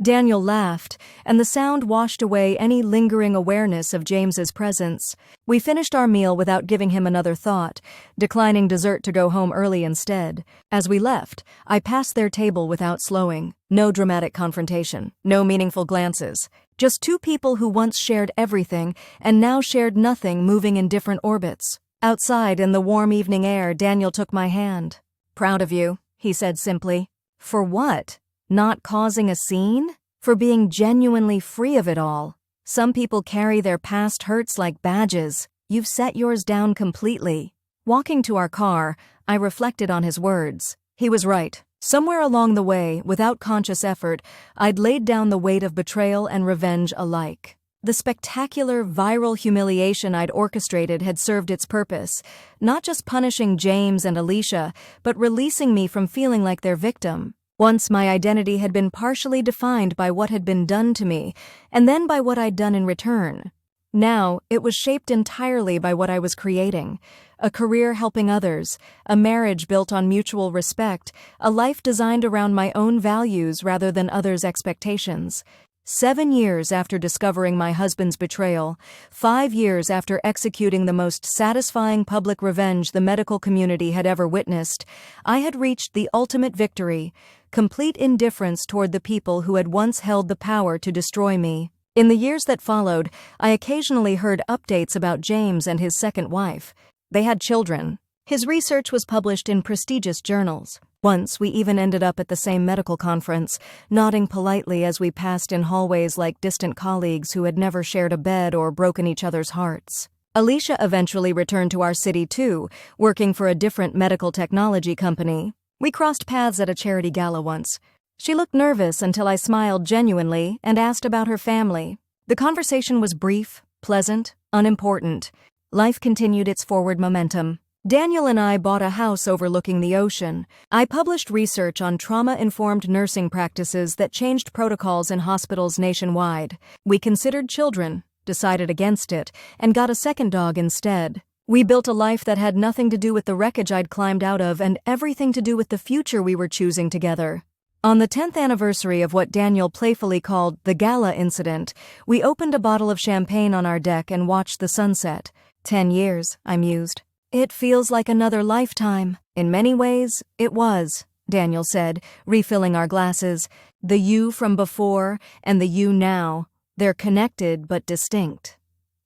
Daniel laughed, and the sound washed away any lingering awareness of James's presence. We finished our meal without giving him another thought, declining dessert to go home early instead. As we left, I passed their table without slowing. No dramatic confrontation, no meaningful glances. Just two people who once shared everything and now shared nothing, moving in different orbits. Outside, in the warm evening air, Daniel took my hand. Proud of you, he said simply. For what? Not causing a scene? For being genuinely free of it all. Some people carry their past hurts like badges. You've set yours down completely. Walking to our car, I reflected on his words. He was right. Somewhere along the way, without conscious effort, I'd laid down the weight of betrayal and revenge alike. The spectacular, viral humiliation I'd orchestrated had served its purpose, not just punishing James and Alicia, but releasing me from feeling like their victim. Once my identity had been partially defined by what had been done to me, and then by what I'd done in return. Now, it was shaped entirely by what I was creating. A career helping others, a marriage built on mutual respect, a life designed around my own values rather than others' expectations. 7 years after discovering my husband's betrayal, 5 years after executing the most satisfying public revenge the medical community had ever witnessed, I had reached the ultimate victory, complete indifference toward the people who had once held the power to destroy me. In the years that followed, I occasionally heard updates about James and his second wife. They had children. His research was published in prestigious journals. Once, we even ended up at the same medical conference, nodding politely as we passed in hallways like distant colleagues who had never shared a bed or broken each other's hearts. Alicia eventually returned to our city too, working for a different medical technology company. We crossed paths at a charity gala once. She looked nervous until I smiled genuinely and asked about her family. The conversation was brief, pleasant, unimportant. Life continued its forward momentum. Daniel and I bought a house overlooking the ocean. I published research on trauma-informed nursing practices that changed protocols in hospitals nationwide. We considered children, decided against it, and got a second dog instead. We built a life that had nothing to do with the wreckage I'd climbed out of and everything to do with the future we were choosing together. On the 10th anniversary of what Daniel playfully called the gala incident, we opened a bottle of champagne on our deck and watched the sunset. 10 years, I mused. It feels like another lifetime. In many ways, it was, Daniel said, refilling our glasses. The you from before and the you now, they're connected but distinct.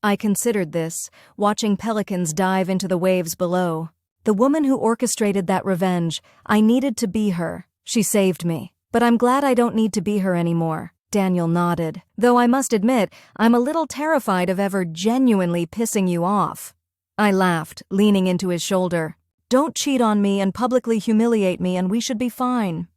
I considered this, watching pelicans dive into the waves below. The woman who orchestrated that revenge, I needed to be her. She saved me. But I'm glad I don't need to be her anymore. Daniel nodded. Though I must admit, I'm a little terrified of ever genuinely pissing you off. I laughed, leaning into his shoulder. Don't cheat on me and publicly humiliate me and we should be fine.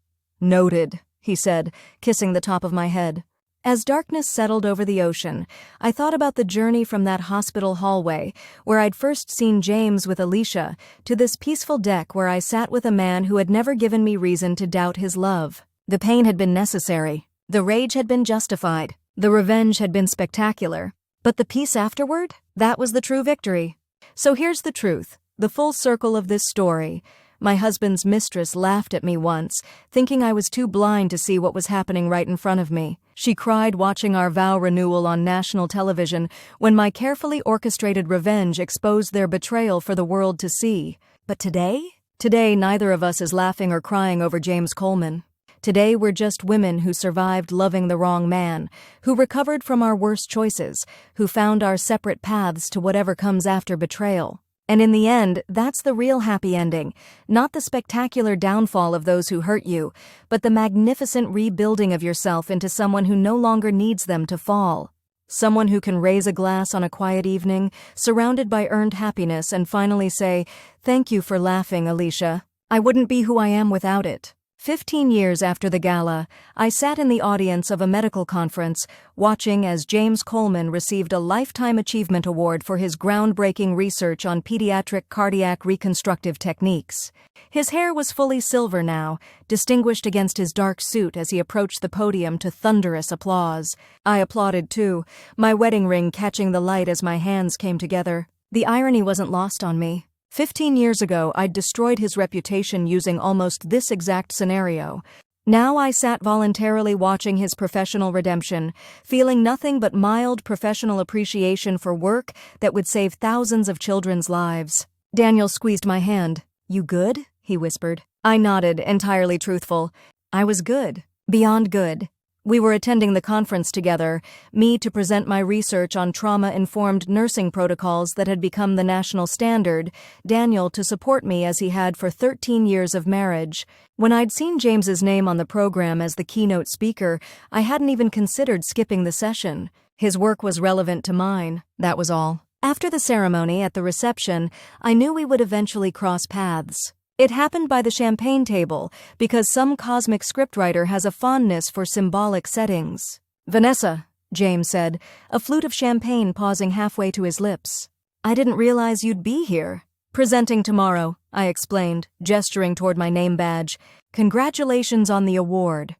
Noted, he said, kissing the top of my head. As darkness settled over the ocean, I thought about the journey from that hospital hallway, where I'd first seen James with Alicia, to this peaceful deck where I sat with a man who had never given me reason to doubt his love. The pain had been necessary. The rage had been justified. The revenge had been spectacular. But the peace afterward? That was the true victory. So here's the truth, the full circle of this story. My husband's mistress laughed at me once, thinking I was too blind to see what was happening right in front of me. She cried watching our vow renewal on national television when my carefully orchestrated revenge exposed their betrayal for the world to see. But today? Today, neither of us is laughing or crying over James Coleman. Today we're just women who survived loving the wrong man, who recovered from our worst choices, who found our separate paths to whatever comes after betrayal. And in the end, that's the real happy ending, not the spectacular downfall of those who hurt you, but the magnificent rebuilding of yourself into someone who no longer needs them to fall. Someone who can raise a glass on a quiet evening, surrounded by earned happiness, and finally say, "Thank you for laughing, Alicia. I wouldn't be who I am without it." 15 years after the gala, I sat in the audience of a medical conference, watching as James Coleman received a Lifetime Achievement Award for his groundbreaking research on pediatric cardiac reconstructive techniques. His hair was fully silver now, distinguished against his dark suit as he approached the podium to thunderous applause. I applauded too, my wedding ring catching the light as my hands came together. The irony wasn't lost on me. 15 years ago, I'd destroyed his reputation using almost this exact scenario. Now I sat voluntarily watching his professional redemption, feeling nothing but mild professional appreciation for work that would save thousands of children's lives. Daniel squeezed my hand. "You good?" he whispered. I nodded, entirely truthful. I was good. Beyond good. We were attending the conference together, me to present my research on trauma-informed nursing protocols that had become the national standard, Daniel to support me as he had for 13 years of marriage. When I'd seen James's name on the program as the keynote speaker, I hadn't even considered skipping the session. His work was relevant to mine, that was all. After the ceremony at the reception, I knew we would eventually cross paths. It happened by the champagne table, because some cosmic scriptwriter has a fondness for symbolic settings. "Vanessa," James said, a flute of champagne pausing halfway to his lips. "I didn't realize you'd be here." "Presenting tomorrow," I explained, gesturing toward my name badge. "Congratulations on the award.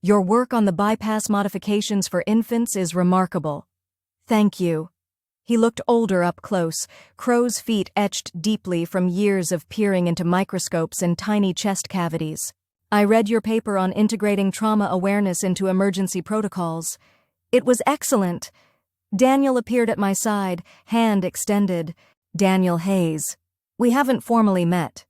Your work on the bypass modifications for infants is remarkable." "Thank you." He looked older up close, crow's feet etched deeply from years of peering into microscopes in tiny chest cavities. "I read your paper on integrating trauma awareness into emergency protocols. It was excellent." Daniel appeared at my side, hand extended. "Daniel Hayes. We haven't formally met."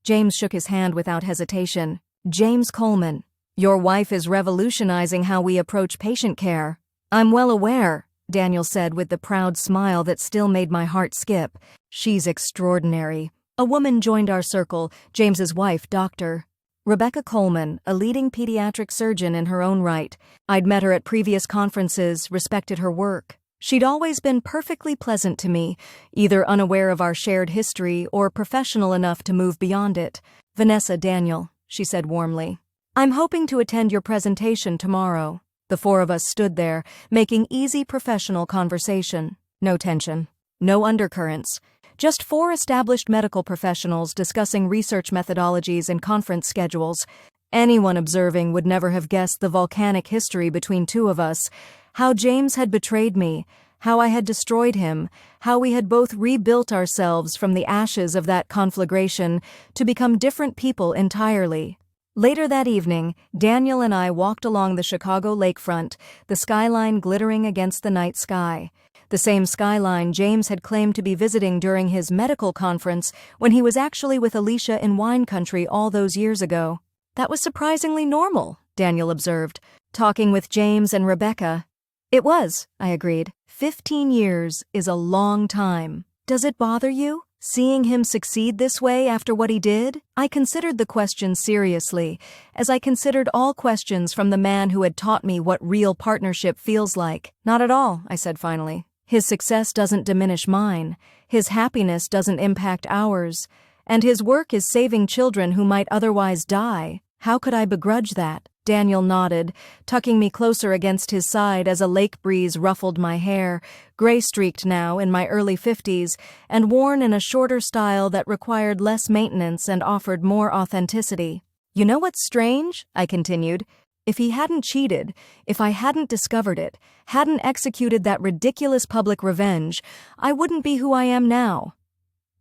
James shook his hand without hesitation. "James Coleman. Your wife is revolutionizing how we approach patient care." "I'm well aware," Daniel said with the proud smile that still made my heart skip. "She's extraordinary." A woman joined our circle, James's wife, Dr. Rebecca Coleman, a leading pediatric surgeon in her own right. I'd met her at previous conferences, respected her work. She'd always been perfectly pleasant to me, either unaware of our shared history or professional enough to move beyond it. "Vanessa, Daniel," she said warmly. "I'm hoping to attend your presentation tomorrow." The four of us stood there, making easy professional conversation. No tension. No undercurrents. Just four established medical professionals discussing research methodologies and conference schedules. Anyone observing would never have guessed the volcanic history between two of us. How James had betrayed me, how I had destroyed him, how we had both rebuilt ourselves from the ashes of that conflagration to become different people entirely. Later that evening, Daniel and I walked along the Chicago lakefront, the skyline glittering against the night sky. The same skyline James had claimed to be visiting during his medical conference when he was actually with Alicia in wine country all those years ago. "That was surprisingly normal," Daniel observed, talking with James and Rebecca. "It was," I agreed. 15 years is a long time. "Does it bother you, seeing him succeed this way after what he did?" I considered the question seriously, as I considered all questions from the man who had taught me what real partnership feels like. "Not at all," I said finally. "His success doesn't diminish mine. His happiness doesn't impact ours. And his work is saving children who might otherwise die. How could I begrudge that?" Daniel nodded, tucking me closer against his side as a lake breeze ruffled my hair, gray-streaked now in my early 50s, and worn in a shorter style that required less maintenance and offered more authenticity. "You know what's strange?" I continued. "If he hadn't cheated, if I hadn't discovered it, hadn't executed that ridiculous public revenge, I wouldn't be who I am now."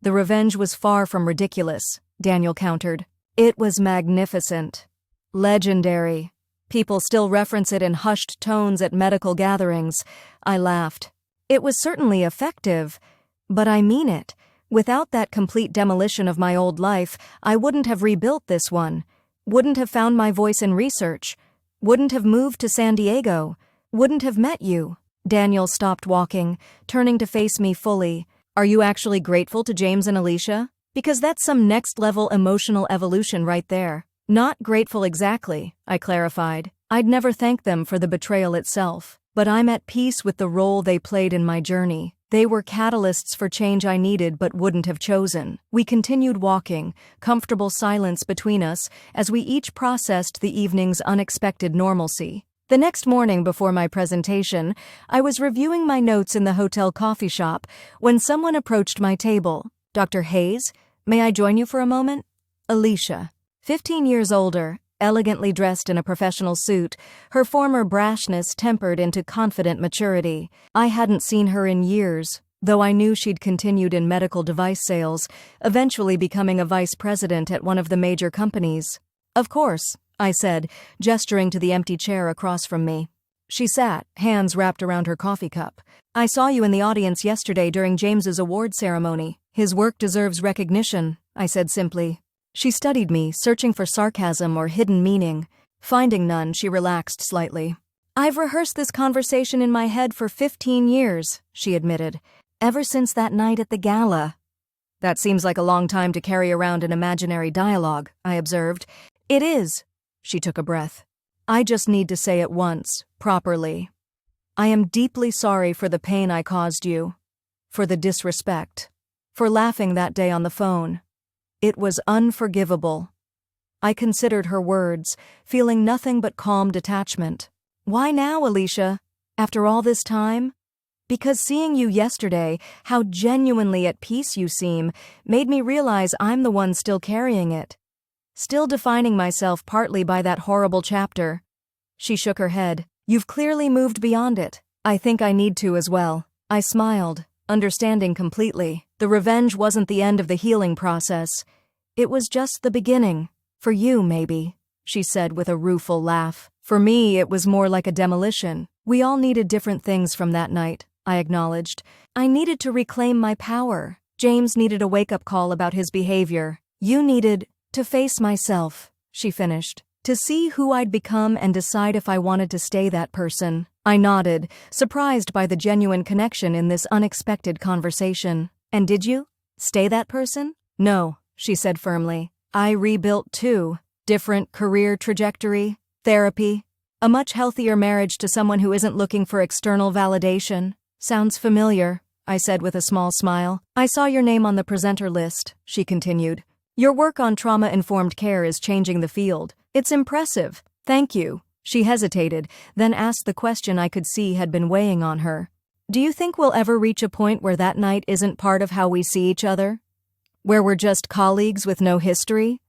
"The revenge was far from ridiculous," Daniel countered. "It was magnificent. Legendary. People still reference it in hushed tones at medical gatherings." I laughed. "It was certainly effective, but I mean it. Without that complete demolition of my old life, I wouldn't have rebuilt this one. Wouldn't have found my voice in research. Wouldn't have moved to San Diego. Wouldn't have met you. Daniel stopped walking, turning to face me fully. Are you actually grateful to James and Alicia? Because that's some next-level emotional evolution right there. Not grateful exactly, I clarified. I'd never thank them for the betrayal itself. But I'm at peace with the role they played in my journey. They were catalysts for change I needed but wouldn't have chosen. We continued walking, comfortable silence between us, as we each processed the evening's unexpected normalcy. The next morning before my presentation, I was reviewing my notes in the hotel coffee shop when someone approached my table. Dr. Hayes, may I join you for a moment? Alicia, 15 years older, elegantly dressed in a professional suit, her former brashness tempered into confident maturity. I hadn't seen her in years, though I knew she'd continued in medical device sales, eventually becoming a vice president at one of the major companies. Of course, I said, gesturing to the empty chair across from me. She sat, hands wrapped around her coffee cup. I saw you in the audience yesterday during James's award ceremony. His work deserves recognition, I said simply. She studied me, searching for sarcasm or hidden meaning. Finding none, she relaxed slightly. I've rehearsed this conversation in my head for 15 years, she admitted. Ever since that night at the gala. That seems like a long time to carry around an imaginary dialogue, I observed. It is. She took a breath. I just need to say it once, properly. I am deeply sorry for the pain I caused you. For the disrespect. For laughing that day on the phone. It was unforgivable. I considered her words, feeling nothing but calm detachment. Why now, Alicia? After all this time? Because seeing you yesterday, how genuinely at peace you seem, made me realize I'm the one still carrying it. Still defining myself partly by that horrible chapter. She shook her head. You've clearly moved beyond it. I think I need to as well. I smiled, understanding completely. The revenge wasn't the end of the healing process. It was just the beginning. For you, maybe, she said with a rueful laugh. For me, it was more like a demolition. We all needed different things from that night, I acknowledged. I needed to reclaim my power. James needed a wake-up call about his behavior. You needed to face myself, she finished. To see who I'd become and decide if I wanted to stay that person. I nodded, surprised by the genuine connection in this unexpected conversation. And did you? Stay that person? No, she said firmly. I rebuilt too. Different career trajectory, therapy, a much healthier marriage to someone who isn't looking for external validation. Sounds familiar, I said with a small smile. I saw your name on the presenter list, she continued. Your work on trauma-informed care is changing the field. It's impressive. Thank you. She hesitated, then asked the question I could see had been weighing on her. Do you think we'll ever reach a point where that night isn't part of how we see each other? Where we're just colleagues with no history?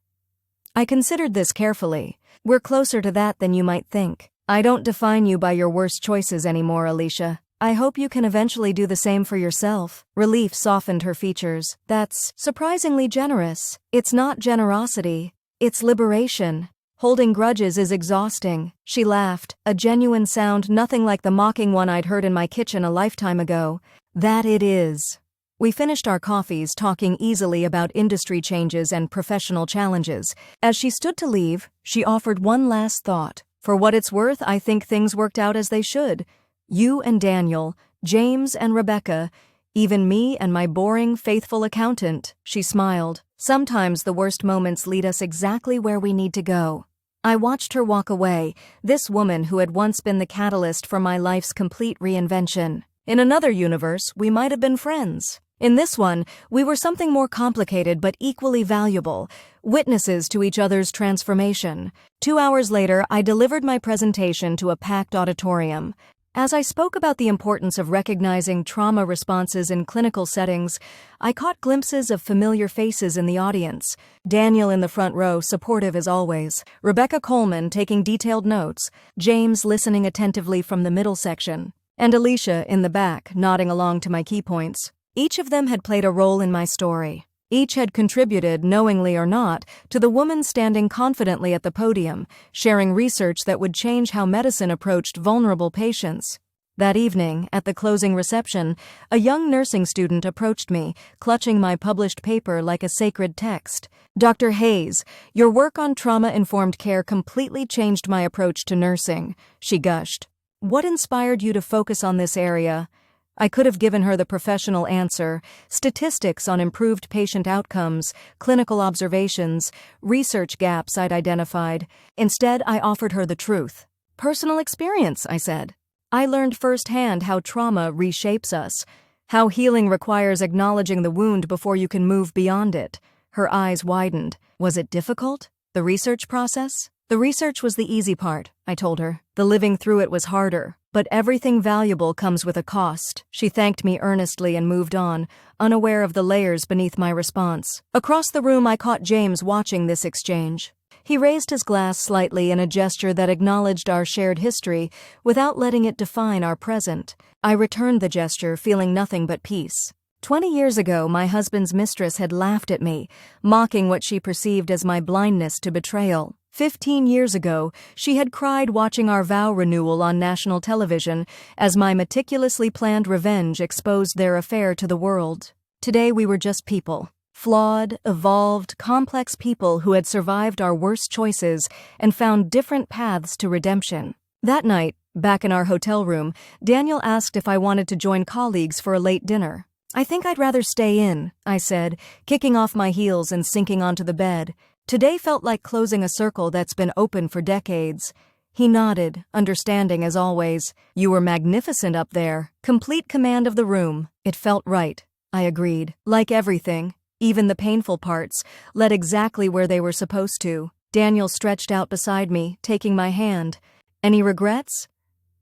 I considered this carefully. We're closer to that than you might think. I don't define you by your worst choices anymore, Alicia. I hope you can eventually do the same for yourself. Relief softened her features. That's surprisingly generous. It's not generosity. It's liberation. Holding grudges is exhausting. She laughed, a genuine sound nothing like the mocking one I'd heard in my kitchen a lifetime ago. That it is. We finished our coffees, talking easily about industry changes and professional challenges. As she stood to leave, she offered one last thought. For what it's worth, I think things worked out as they should. You and Daniel, James and Rebecca, even me and my boring, faithful accountant, she smiled. Sometimes the worst moments lead us exactly where we need to go. I watched her walk away, this woman who had once been the catalyst for my life's complete reinvention. In another universe, we might have been friends. In this one, we were something more complicated but equally valuable, witnesses to each other's transformation. 2 hours later, I delivered my presentation to a packed auditorium. As I spoke about the importance of recognizing trauma responses in clinical settings, I caught glimpses of familiar faces in the audience. Daniel in the front row, supportive as always. Rebecca Coleman taking detailed notes. James listening attentively from the middle section. And Alicia in the back, nodding along to my key points. Each of them had played a role in my story. Each had contributed, knowingly or not, to the woman standing confidently at the podium, sharing research that would change how medicine approached vulnerable patients. That evening, at the closing reception, a young nursing student approached me, clutching my published paper like a sacred text. "Dr. Hayes, your work on trauma-informed care completely changed my approach to nursing," she gushed. "What inspired you to focus on this area?" I could have given her the professional answer: statistics on improved patient outcomes, clinical observations, research gaps I'd identified. Instead, I offered her the truth. "Personal experience," I said. "I learned firsthand how trauma reshapes us, how healing requires acknowledging the wound before you can move beyond it." Her eyes widened. "Was it difficult? The research process?" "The research was the easy part," I told her. "The living through it was harder. But everything valuable comes with a cost." She thanked me earnestly and moved on, unaware of the layers beneath my response. Across the room, I caught James watching this exchange. He raised his glass slightly in a gesture that acknowledged our shared history without letting it define our present. I returned the gesture, feeling nothing but peace. 20 years ago, my husband's mistress had laughed at me, mocking what she perceived as my blindness to betrayal. 15 years ago, she had cried watching our vow renewal on national television as my meticulously planned revenge exposed their affair to the world. Today we were just people. Flawed, evolved, complex people who had survived our worst choices and found different paths to redemption. That night, back in our hotel room, Daniel asked if I wanted to join colleagues for a late dinner. "I think I'd rather stay in," I said, kicking off my heels and sinking onto the bed. Today felt like closing a circle that's been open for decades. He nodded, understanding as always. "You were magnificent up there. Complete command of the room." It felt right. I agreed. Like everything, even the painful parts, led exactly where they were supposed to. Daniel stretched out beside me, taking my hand. "Any regrets?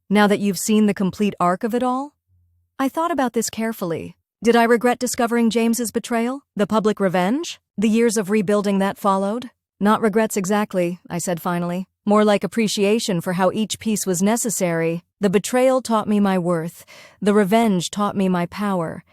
Now that you've seen the complete arc of it all?" I thought about this carefully. Did I regret discovering James's betrayal? The public revenge? The years of rebuilding that followed? "Not regrets exactly," I said finally. "More like appreciation for how each piece was necessary. The betrayal taught me my worth. The revenge taught me my power.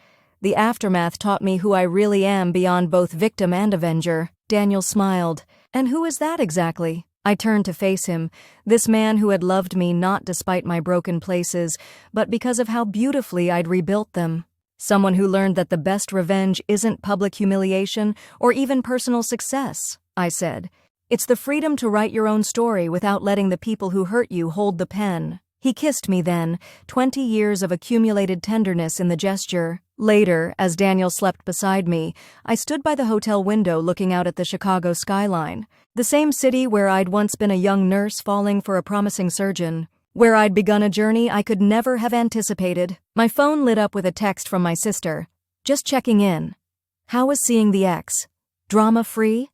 The aftermath taught me who I really am beyond both victim and avenger." Daniel smiled. "And who is that exactly?" I turned to face him, this man who had loved me not despite my broken places, but because of how beautifully I'd rebuilt them. "Someone who learned that the best revenge isn't public humiliation or even personal success," I said. "It's the freedom to write your own story without letting the people who hurt you hold the pen." He kissed me then, 20 years of accumulated tenderness in the gesture. Later, as Daniel slept beside me, I stood by the hotel window looking out at the Chicago skyline. The same city where I'd once been a young nurse falling for a promising surgeon. Where I'd begun a journey I could never have anticipated. My phone lit up with a text from my sister. "Just checking in. How was seeing the ex? Drama-free?"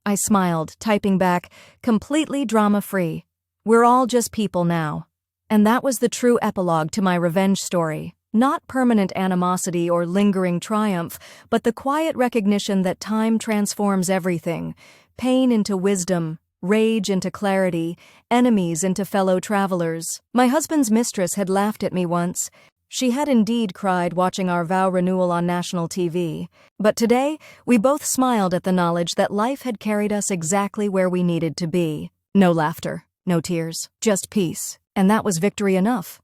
I smiled, typing back, "Completely drama-free. We're all just people now." And that was the true epilogue to my revenge story. Not permanent animosity or lingering triumph, but the quiet recognition that time transforms everything. Pain into wisdom, rage into clarity, enemies into fellow travelers. My husband's mistress had laughed at me once. She had indeed cried watching our vow renewal on national TV. But today, we both smiled at the knowledge that life had carried us exactly where we needed to be. No laughter, no tears, just peace. And that was victory enough.